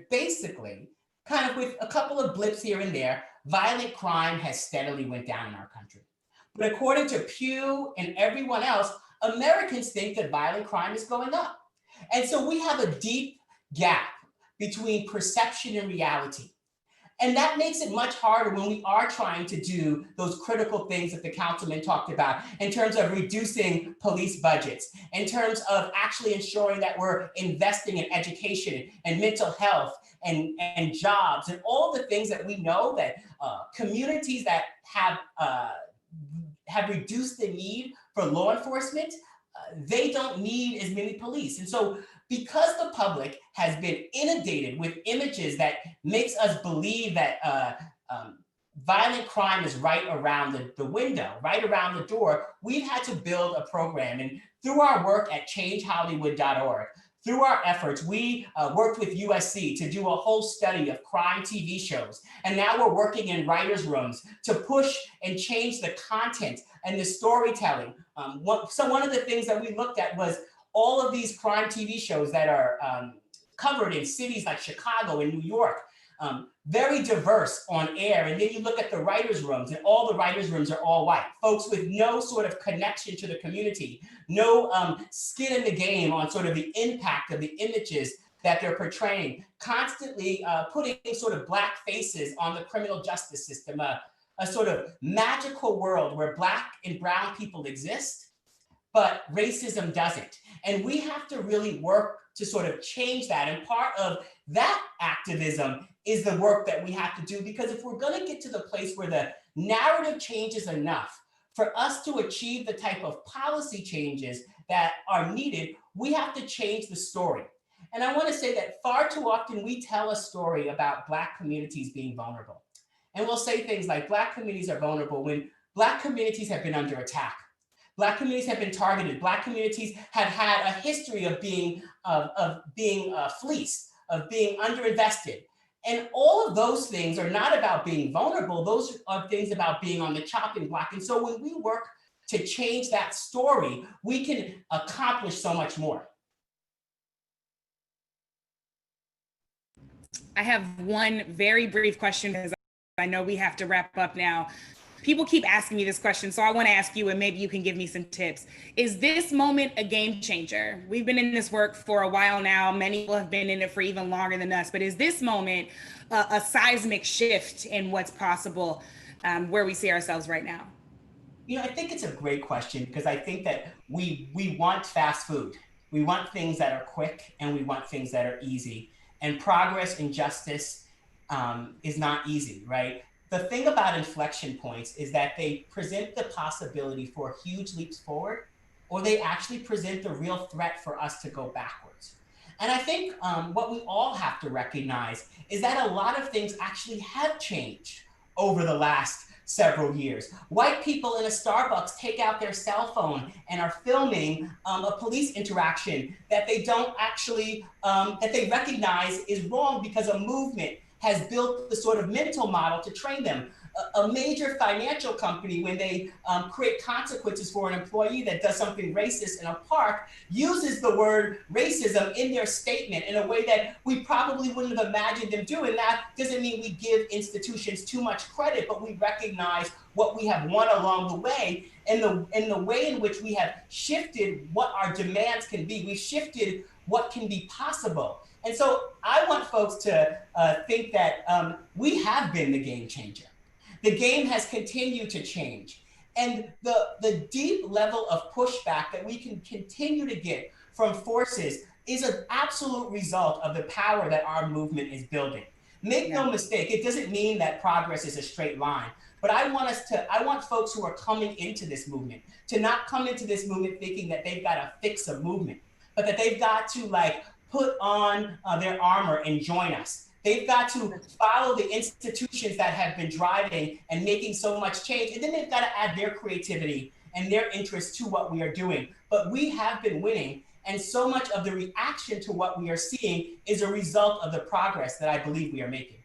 basically, kind of with a couple of blips here and there, violent crime has steadily went down in our country. But according to Pew and everyone else, Americans think that violent crime is going up. And so we have a deep gap between perception and reality. And that makes it much harder when we are trying to do those critical things that the councilman talked about in terms of reducing police budgets, in terms of actually ensuring that we're investing in education and mental health and jobs and all the things that we know that communities that have reduced the need for law enforcement, they don't need as many police. And so because the public has been inundated with images that makes us believe that violent crime is right around the window, right around the door, we've had to build a program. And through our work at changehollywood.org, through our efforts, we worked with USC to do a whole study of crime TV shows. And now we're working in writers' rooms to push and change the content and the storytelling. So one of the things that we looked at was all of these crime TV shows that are covered in cities like Chicago and New York, very diverse on air. And then you look at the writers' rooms, and all the writers' rooms are all white, folks with no sort of connection to the community, no skin in the game on sort of the impact of the images that they're portraying, constantly putting sort of Black faces on the criminal justice system, a sort of magical world where Black and brown people exist, but racism doesn't. And we have to really work to sort of change that. And part of that activism is the work that we have to do, because if we're going to get to the place where the narrative changes enough for us to achieve the type of policy changes that are needed, we have to change the story. And I want to say that far too often we tell a story about Black communities being vulnerable. And we'll say things like Black communities are vulnerable when Black communities have been under attack. Black communities have been targeted. Black communities have had a history of being fleeced, of being underinvested. And all of those things are not about being vulnerable. Those are things about being on the chopping block. And so when we work to change that story, we can accomplish so much more. I have one very brief question because I know we have to wrap up now. People keep asking me this question, so I want to ask you, and maybe you can give me some tips. Is this moment a game changer? We've been in this work for a while now. Many people have been in it for even longer than us, but is this moment a seismic shift in what's possible where we see ourselves right now? You know, I think it's a great question because I think that we want fast food. We want things that are quick and we want things that are easy. And progress and justice is not easy, right? The thing about inflection points is that they present the possibility for huge leaps forward, or they actually present the real threat for us to go backwards. And I think what we all have to recognize is that a lot of things actually have changed over the last several years. White people in a Starbucks take out their cell phone and are filming a police interaction that they don't actually, that they recognize is wrong because a movement has built the sort of mental model to train them. A major financial company, when they create consequences for an employee that does something racist in a park, uses the word racism in their statement in a way that we probably wouldn't have imagined them doing. That doesn't mean we give institutions too much credit, but we recognize what we have won along the way and the way in which we have shifted what our demands can be. We've shifted what can be possible. And so I want folks to think that we have been the game changer. The game has continued to change. And the deep level of pushback that we can continue to get from forces is an absolute result of the power that our movement is building. Make no mistake, it doesn't mean that progress is a straight line. But I want folks who are coming into this movement to not come into this movement thinking that they've got to fix a movement, but that they've got to put on their armor and join us. They've got to follow the institutions that have been driving and making so much change. And then they've got to add their creativity and their interest to what we are doing. But we have been winning. And so much of the reaction to what we are seeing is a result of the progress that I believe we are making.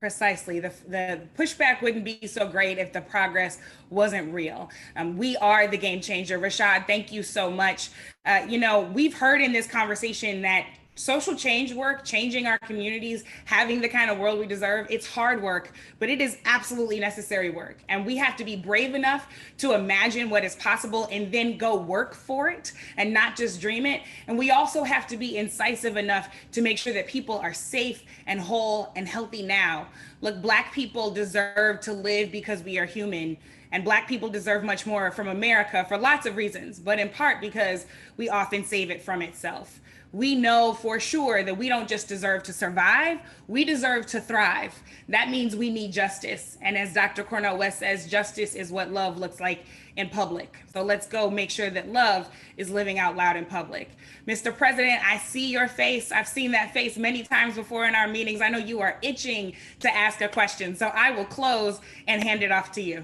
Precisely. The pushback wouldn't be so great if the progress wasn't real. We are the game changer. Rashad, thank you so much. We've heard in this conversation that social change work, changing our communities, having the kind of world we deserve, it's hard work, but it is absolutely necessary work. And we have to be brave enough to imagine what is possible and then go work for it and not just dream it. And we also have to be incisive enough to make sure that people are safe and whole and healthy now. Look, Black people deserve to live because we are human. And Black people deserve much more from America for lots of reasons, but in part because we often save it from itself. We know for sure that we don't just deserve to survive, we deserve to thrive. That means we need justice. And as Dr. Cornel West says, justice is what love looks like in public. So let's go make sure that love is living out loud in public. Mr. President, I see your face. I've seen that face many times before in our meetings. I know you are itching to ask a question. So I will close and hand it off to you.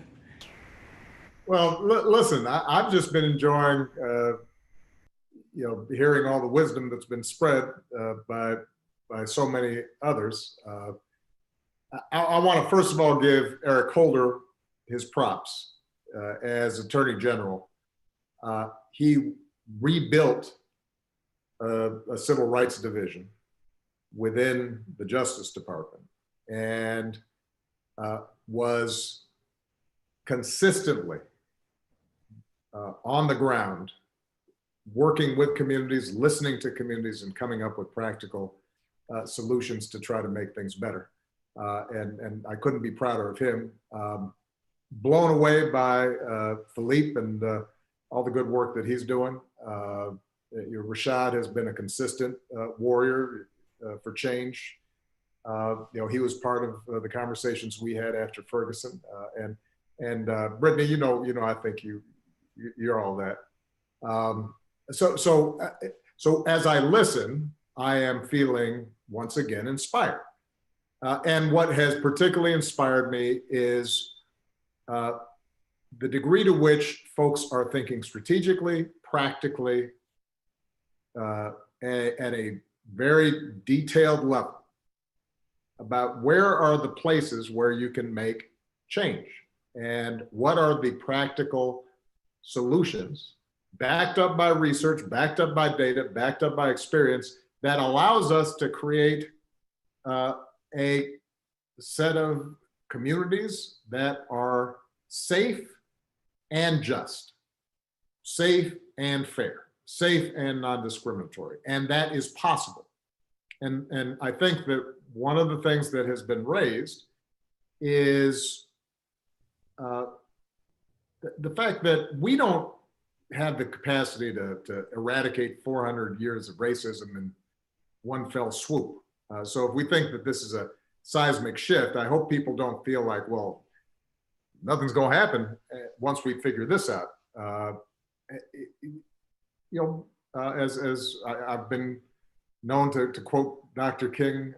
Well, listen, I've just been enjoying hearing all the wisdom that's been spread by so many others. I want to first of all give Eric Holder his props as Attorney General. He rebuilt a civil rights division within the Justice Department and was consistently on the ground, working with communities, listening to communities, and coming up with practical solutions to try to make things better. And I couldn't be prouder of him. Blown away by Philippe and all the good work that he's doing. Rashad has been a consistent warrior for change. He was part of the conversations we had after Ferguson. And Brittany, I think you're all that. So as I listen, I am feeling once again inspired. And what has particularly inspired me is the degree to which folks are thinking strategically, practically, at a very detailed level about where are the places where you can make change and what are the practical solutions backed up by research, backed up by data, backed up by experience that allows us to create a set of communities that are safe and just, safe and fair, safe and non-discriminatory, and that is possible. And I think that one of the things that has been raised is the fact that we don't have the capacity to eradicate 400 years of racism in one fell swoop. So if we think that this is a seismic shift, I hope people don't feel like, well, nothing's going to happen once we figure this out. As I've been known to quote Dr. King,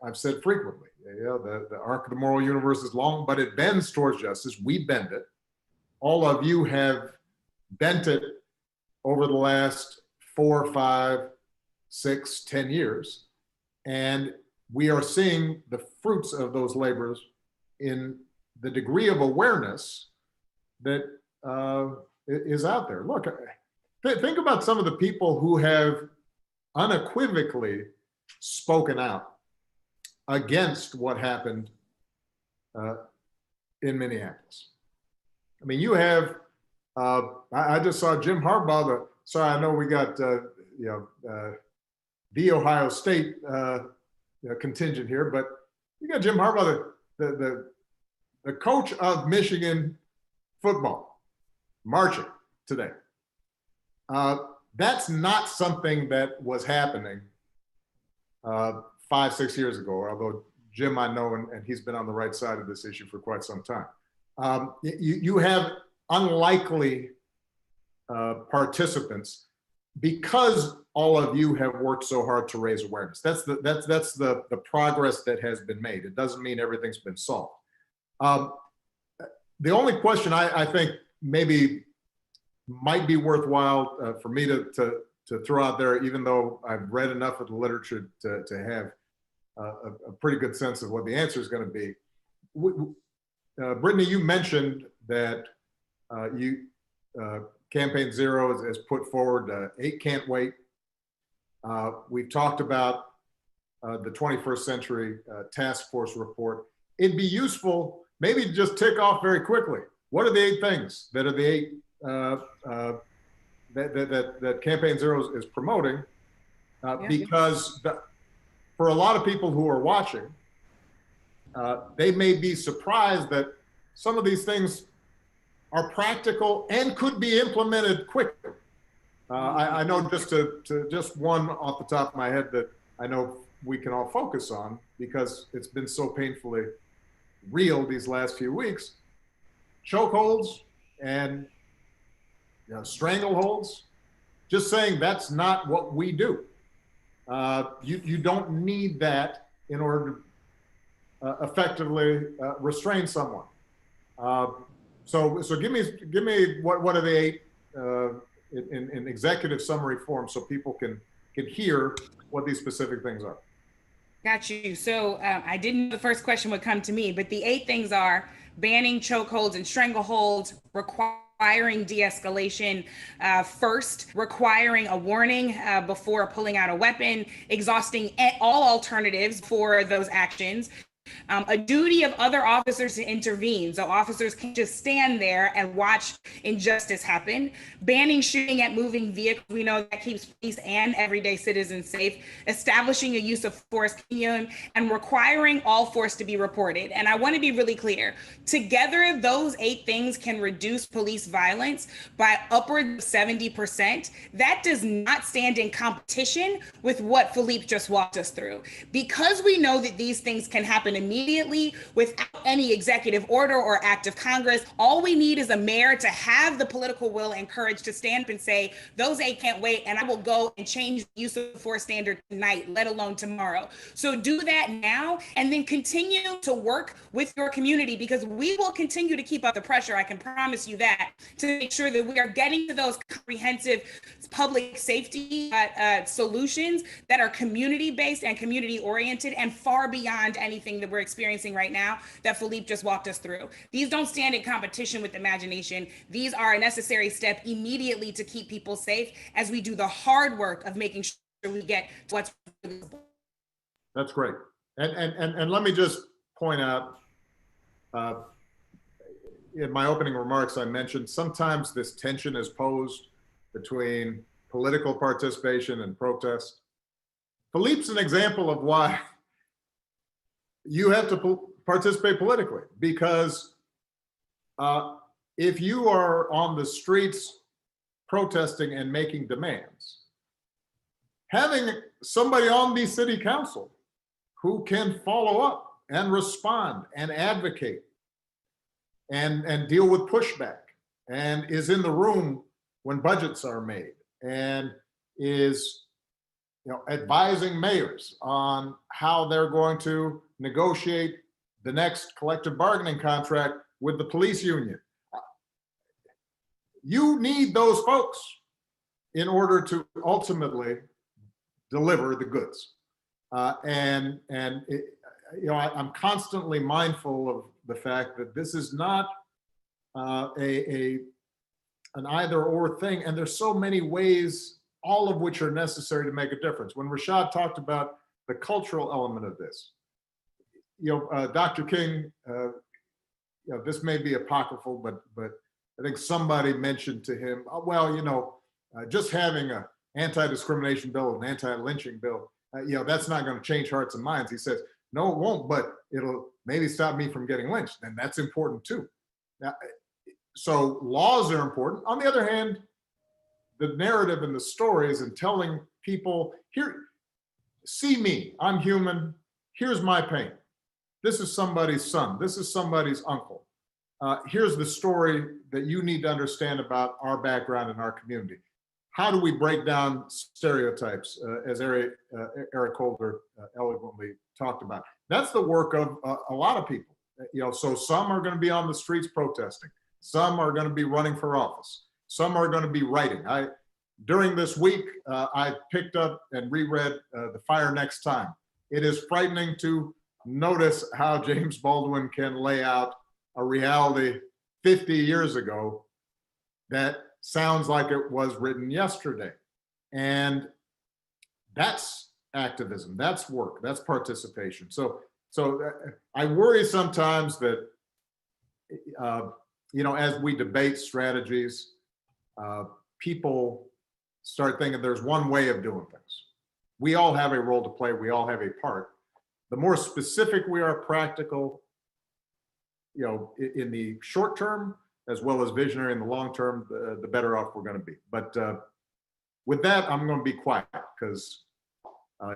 I've said frequently, the arc of the moral universe is long, but it bends towards justice. We bend it. All of you have bent it over the last 4, 5, 6, 10 years. And we are seeing the fruits of those labors in the degree of awareness that is out there. Look, think about some of the people who have unequivocally spoken out against what happened in Minneapolis. I mean, you have, I just saw Jim Harbaugh, sorry, I know we got, the Ohio State contingent here, but you got Jim Harbaugh, the coach of Michigan football, marching today. That's not something that was happening 5, 6 years ago, although Jim, I know, and he's been on the right side of this issue for quite some time. You have unlikely participants because all of you have worked so hard to raise awareness. That's the progress that has been made. It doesn't mean everything's been solved. The only question I think maybe might be worthwhile for me to throw out there, even though I've read enough of the literature to have a pretty good sense of what the answer is going to be. Brittany, you mentioned that Campaign Zero has put forward 8 Can't Wait. We've talked about the 21st Century Task Force report. It'd be useful maybe to just tick off very quickly. What are the 8 things that are the 8 that Campaign Zero is promoting? Because for a lot of people who are watching, they may be surprised that some of these things are practical and could be implemented quickly. I know just one off the top of my head that I know we can all focus on because it's been so painfully real these last few weeks. Chokeholds and strangleholds, just saying that's not what we do. You don't need that in order to effectively restrain someone. So give me what are the 8 in executive summary form so people can hear what these specific things are. Got you. So I didn't know the first question would come to me, but the 8 things are banning chokeholds and strangleholds, requiring de-escalation first, requiring a warning before pulling out a weapon, exhausting all alternatives for those actions, a duty of other officers to intervene. So officers can't just stand there and watch injustice happen. Banning shooting at moving vehicles. We know that keeps police and everyday citizens safe. Establishing a use of force continuum and requiring all force to be reported. And I want to be really clear. Together, those 8 things can reduce police violence by upwards of 70%. That does not stand in competition with what Philippe just walked us through. Because we know that these things can happen happen immediately without any executive order or act of Congress. All we need is a mayor to have the political will and courage to stand up and say, those eight can't wait, and I will go and change the use of force standard tonight, let alone tomorrow. So do that now, and then continue to work with your community, because we will continue to keep up the pressure, I can promise you that, to make sure that we are getting to those comprehensive public safety solutions that are community-based and community-oriented and far beyond anything that we're experiencing right now that Philippe just walked us through. These don't stand in competition with imagination. These are a necessary step immediately to keep people safe as we do the hard work of making sure we get to what's. That's great. And let me just point out, in my opening remarks, I mentioned sometimes this tension is posed between political participation and protest. Philippe's an example of why you have to participate politically, because if you are on the streets protesting and making demands, having somebody on the city council who can follow up and respond and advocate and deal with pushback and is in the room when budgets are made and is, advising mayors on how they're going to negotiate the next collective bargaining contract with the police union. You need those folks in order to ultimately deliver the goods. I'm constantly mindful of the fact that this is not an either or thing, and there's so many ways, all of which are necessary to make a difference. When Rashad talked about the cultural element of this, Dr. King, this may be apocryphal, but I think somebody mentioned to him, just having an anti-discrimination bill, an anti-lynching bill, that's not going to change hearts and minds. He says, no, it won't, but it'll maybe stop me from getting lynched. And that's important too. Now, so laws are important. On the other hand, the narrative and the stories and telling people, here, see me, I'm human, here's my pain. This is somebody's son, this is somebody's uncle. Here's the story that you need to understand about our background and our community. How do we break down stereotypes, as Eric Holder eloquently talked about? That's the work of a lot of people. So some are going to be on the streets protesting. Some are going to be running for office. Some are going to be writing. During this week, I picked up and reread The Fire Next Time. It is frightening to notice how James Baldwin can lay out a reality 50 years ago that sounds like it was written yesterday. And that's activism, that's work, that's participation. So I worry sometimes that, as we debate strategies, people start thinking there's one way of doing things. We all have a role to play, we all have a part. The more specific we are, practical, in the short term, as well as visionary in the long term, the better off we're going to be. But with that, I'm going to be quiet, because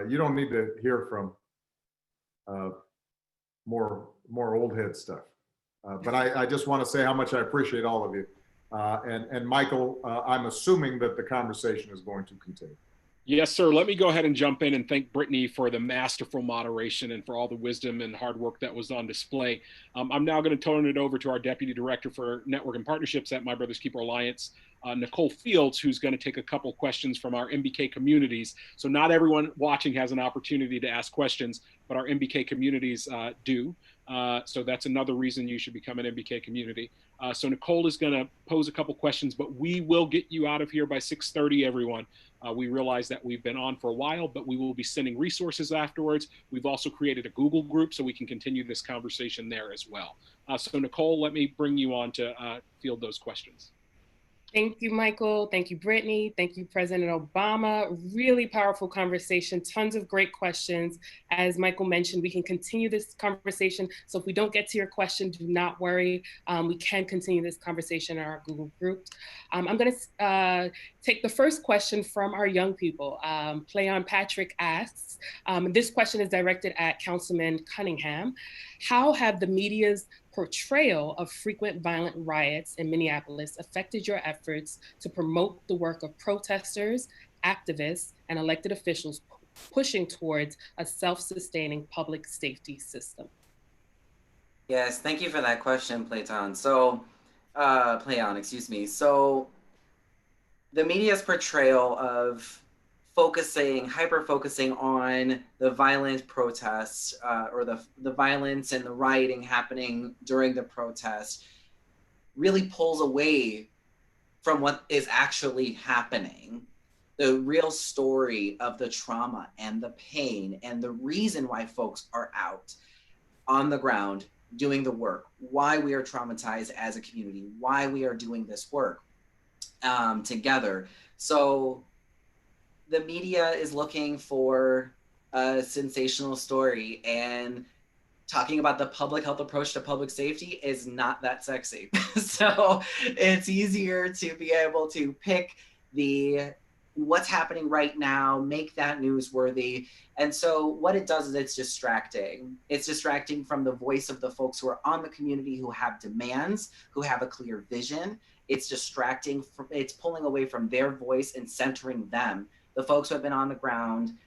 you don't need to hear from more old head stuff. But I just want to say how much I appreciate all of you. And Michael, I'm assuming that the conversation is going to continue. Yes, sir. Let me go ahead and jump in and thank Brittany for the masterful moderation and for all the wisdom and hard work that was on display. I'm now going to turn it over to our Deputy Director for Network and Partnerships at My Brother's Keeper Alliance, Nicole Fields, who's going to take a couple questions from our MBK communities. So not everyone watching has an opportunity to ask questions, but our MBK communities do. So that's another reason you should become an MBK community. So Nicole is going to pose a couple questions, but we will get you out of here by 6:30, everyone. We realize that we've been on for a while, but we will be sending resources afterwards. We've also created a Google group so we can continue this conversation there as well. So Nicole, let me bring you on to field those questions. Thank you, Michael. Thank you, Brittany. Thank you, President Obama. Really powerful conversation, tons of great questions. As Michael mentioned, we can continue this conversation. So if we don't get to your question, do not worry. We can continue this conversation in our Google group. I'm gonna take the first question from our young people. Play on Patrick asks, this question is directed at Councilman Cunningham. How have the media's portrayal of frequent violent riots in Minneapolis affected your efforts to promote the work of protesters, activists, and elected officials pushing towards a self-sustaining public safety system? Yes, thank you for that question, Playon. So, excuse me. So, the media's portrayal of hyper-focusing on the violent protests or the violence and the rioting happening during the protest really pulls away from what is actually happening. The real story of the trauma and the pain and the reason why folks are out on the ground doing the work, why we are traumatized as a community, why we are doing this work together. So the media is looking for a sensational story, and talking about the public health approach to public safety is not that sexy. So it's easier to be able to pick what's happening right now, make that newsworthy. And so what it does is it's distracting. It's distracting from the voice of the folks who are on the community, who have demands, who have a clear vision. It's distracting, it's pulling away from their voice and centering them. The folks who have been on the ground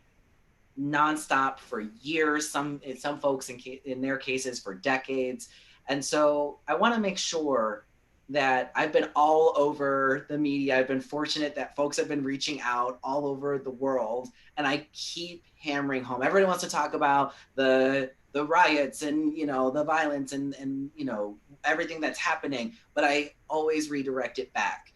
nonstop for years, some folks in their cases for decades. And so I want to make sure that I've been all over the media. I've been fortunate that folks have been reaching out all over the world, and I keep hammering home. Everybody wants to talk about the riots and, you know, the violence and you know, everything that's happening, but I always redirect it back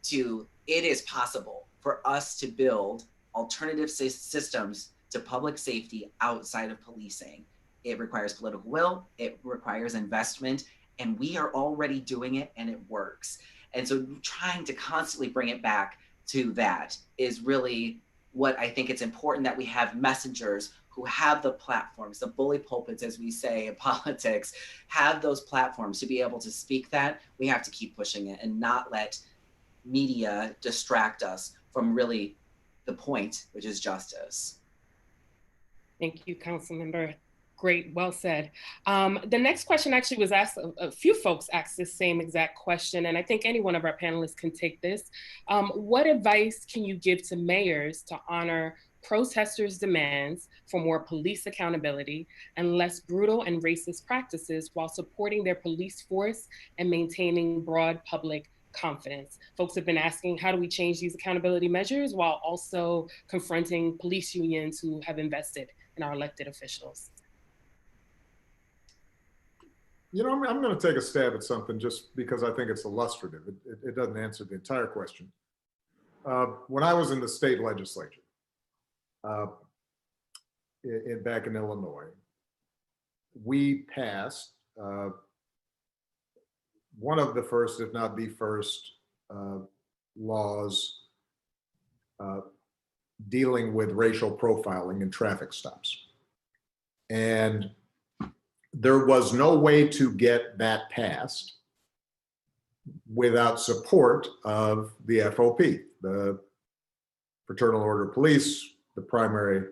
to it is possible for us to build alternative systems to public safety outside of policing. It requires political will, it requires investment, and we are already doing it and it works. And so trying to constantly bring it back to that is really what I think it's important, that we have messengers who have the platforms, the bully pulpits, as we say in politics, have those platforms to be able to speak that. We have to keep pushing it and not let media distract us from really the point, which is justice. Thank you, Councilmember. Great, well said. The next question actually was asked, a few folks asked this same exact question, and I think any one of our panelists can take this. What advice can you give to mayors to honor protesters' demands for more police accountability and less brutal and racist practices while supporting their police force and maintaining broad public confidence? Folks have been asking, how do we change these accountability measures while also confronting police unions who have invested in our elected officials? You know, I'm going to take a stab at something just because I think it's illustrative. It doesn't answer the entire question. When I was in the state legislature back in Illinois, we passed one of the first, if not the first, laws dealing with racial profiling in traffic stops. And there was no way to get that passed without support of the FOP, the Fraternal Order of Police, the primary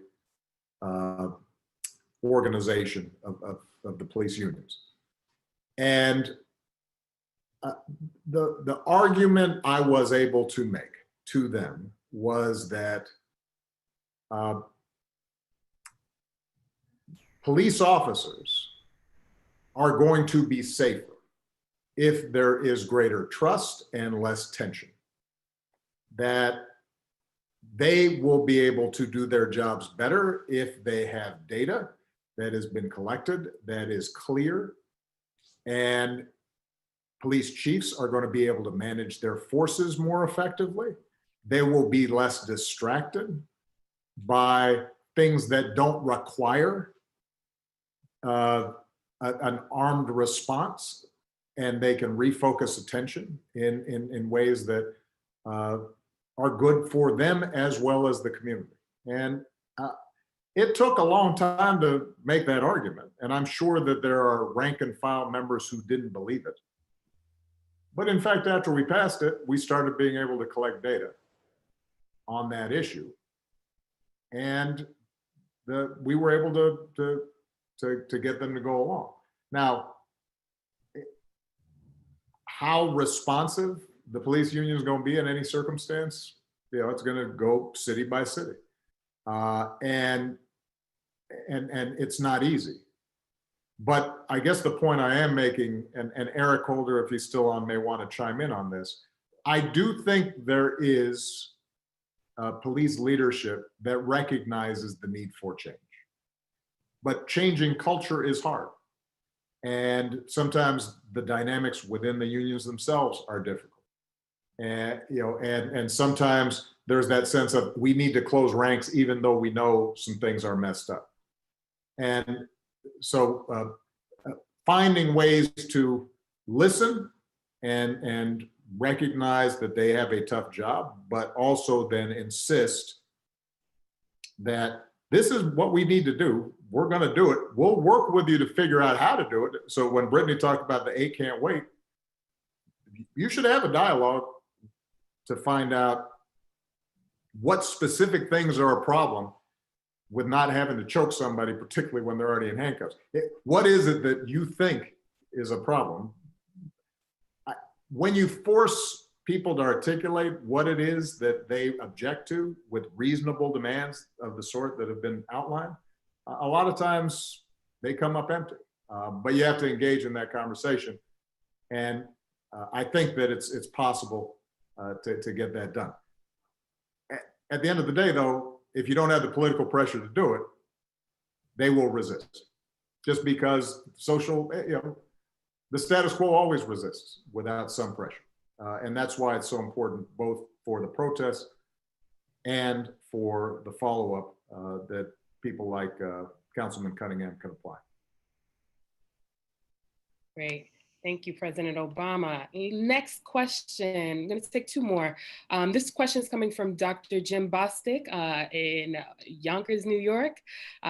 organization of the police unions. And the argument I was able to make to them was that police officers are going to be safer if there is greater trust and less tension, that they will be able to do their jobs better if they have data that has been collected, that is clear, and police chiefs are going to be able to manage their forces more effectively. They will be less distracted by things that don't require an armed response, and they can refocus attention in ways that are good for them as well as the community. And it took a long time to make that argument. And I'm sure that there are rank and file members who didn't believe it. But in fact, after we passed it, we started being able to collect data on that issue. And we were able to get them to go along. Now, how responsive the police union is going to be in any circumstance, it's going to go city by city. And it's not easy. But I guess the point I am making, and Eric Holder, if he's still on, may want to chime in on this. I do think there is police leadership that recognizes the need for change. But changing culture is hard. And sometimes the dynamics within the unions themselves are difficult. And, and sometimes there's that sense of we need to close ranks even though we know some things are messed up. And so finding ways to listen and recognize that they have a tough job, but also then insist that this is what we need to do. We're going to do it. We'll work with you to figure out how to do it. So when Brittany talked about the 8 can't wait, you should have a dialogue to find out what specific things are a problem with not having to choke somebody, particularly when they're already in handcuffs. What is it that you think is a problem? When you force people to articulate what it is that they object to with reasonable demands of the sort that have been outlined, a lot of times they come up empty. But you have to engage in that conversation. And I think that it's possible to get that done. At the end of the day, though, if you don't have the political pressure to do it, they will resist. Just because the status quo always resists without some pressure. And that's why it's so important, both for the protests and for the follow-up that people like Councilman Cunningham can apply. Great. Thank you, President Obama. Next question, I'm going to take 2 more. This question is coming from Dr. Jim Bostic in Yonkers, New York.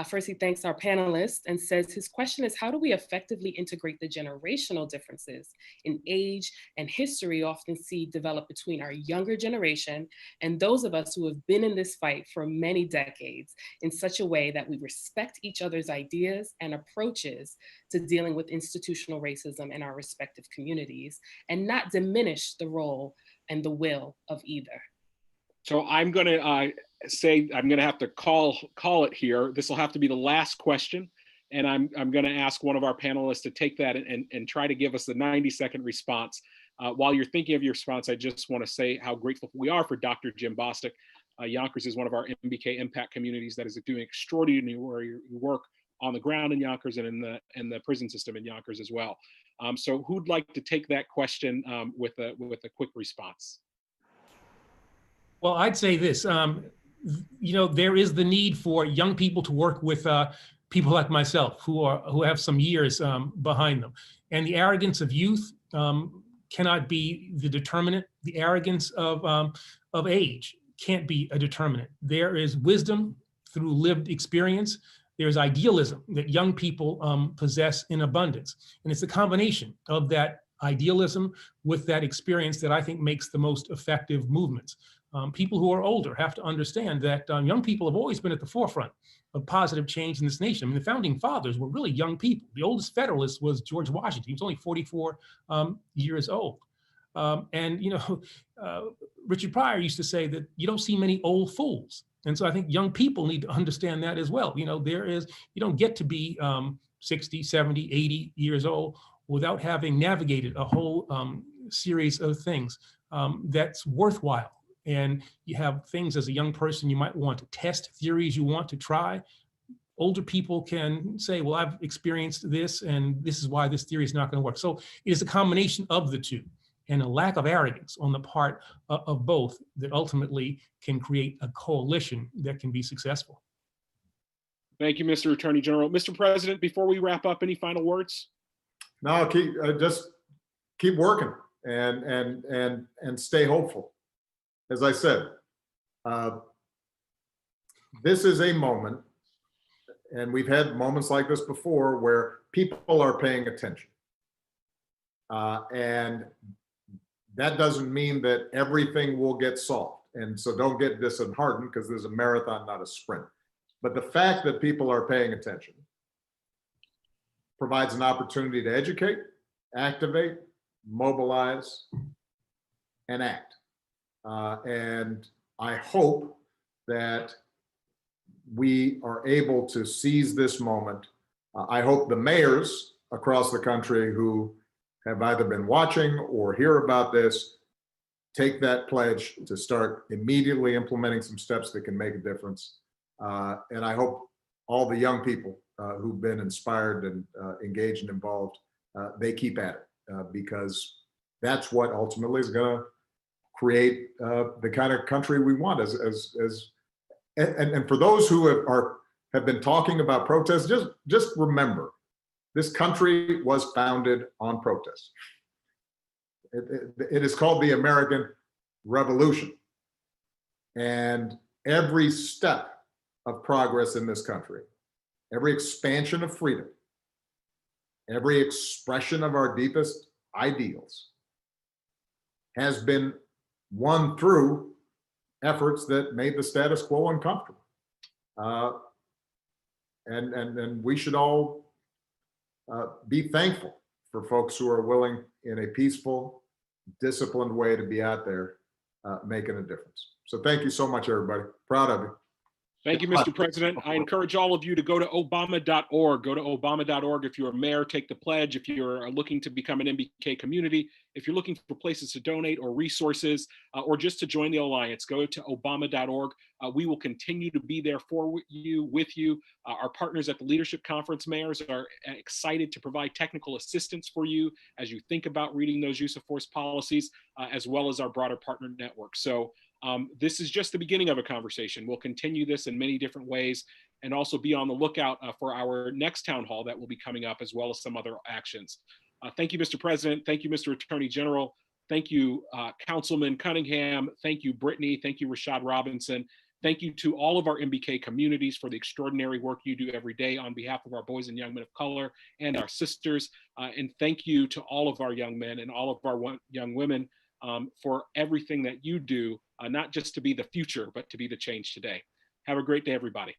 First, he thanks our panelists and says his question is, how do we effectively integrate the generational differences in age and history often see develop between our younger generation and those of us who have been in this fight for many decades in such a way that we respect each other's ideas and approaches to dealing with institutional racism in our respective communities and not diminish the role and the will of either? So I'm going to say I'm going to have to call it here. This will have to be the last question, and I'm going to ask one of our panelists to take that and try to give us the 90-second response. While you're thinking of your response, I just want to say how grateful we are for Dr. Jim Bostic. Yonkers is one of our MBK impact communities that is doing extraordinary work on the ground in Yonkers and in the prison system in Yonkers as well. So who'd like to take that question with a quick response? Well, I'd say this, there is the need for young people to work with people like myself who have some years behind them. And the arrogance of youth cannot be the determinant. The arrogance of age can't be a determinant. There is wisdom through lived experience. There's idealism that young people possess in abundance. And it's a combination of that idealism with that experience that I think makes the most effective movements. People who are older have to understand that young people have always been at the forefront of positive change in this nation. I mean, the founding fathers were really young people. The oldest Federalist was George Washington. He was only 44 years old. Richard Pryor used to say that you don't see many old fools. And so I think young people need to understand that as well. You don't get to be 60, 70, 80 years old without having navigated a whole series of things that's worthwhile. And you have things as a young person you might want to test, theories you want to try. Older people can say, well, I've experienced this and this is why this theory is not going to work. So it is a combination of the two and a lack of arrogance on the part of both that ultimately can create a coalition that can be successful. Thank you, Mr. Attorney General. Mr. President, before we wrap up, any final words? No, just keep working and stay hopeful. as I said, this is a moment, and we've had moments like this before where people are paying attention. And that doesn't mean that everything will get solved. And so don't get disheartened, because there's a marathon, not a sprint. But the fact that people are paying attention provides an opportunity to educate, activate, mobilize, and act. And I hope that we are able to seize this moment. I hope the mayors across the country who have either been watching or hear about this take that pledge to start immediately implementing some steps that can make a difference. And I hope all the young people who've been inspired and engaged and involved, they keep at it, because that's what ultimately is going to create the kind of country we want. And for those who have been talking about protests, just remember, this country was founded on protest. It is called the American Revolution. And every step of progress in this country, every expansion of freedom, every expression of our deepest ideals has been won through efforts that made the status quo uncomfortable. And we should all be thankful for folks who are willing in a peaceful, disciplined way to be out there making a difference. So thank you so much, everybody. Proud of you. Thank you, Mr. President. I encourage all of you to go to obama.org. Go to obama.org if you're a mayor, take the pledge. If you're looking to become an MBK community, if you're looking for places to donate or resources, or just to join the Alliance, go to obama.org. We will continue to be there for you, with you. Our partners at the Leadership Conference Mayors are excited to provide technical assistance for you as you think about reading those use of force policies, as well as our broader partner network. So this is just the beginning of a conversation. We'll continue this in many different ways, and also be on the lookout for our next town hall that will be coming up, as well as some other actions. Thank you, Mr. President. Thank you, Mr. Attorney General. Thank you, Councilman Cunningham. Thank you, Brittany. Thank you, Rashad Robinson. Thank you to all of our MBK communities for the extraordinary work you do every day on behalf of our boys and young men of color and our sisters. And thank you to all of our young men and all of our young women for everything that you do, not just to be the future, but to be the change today. Have a great day, everybody.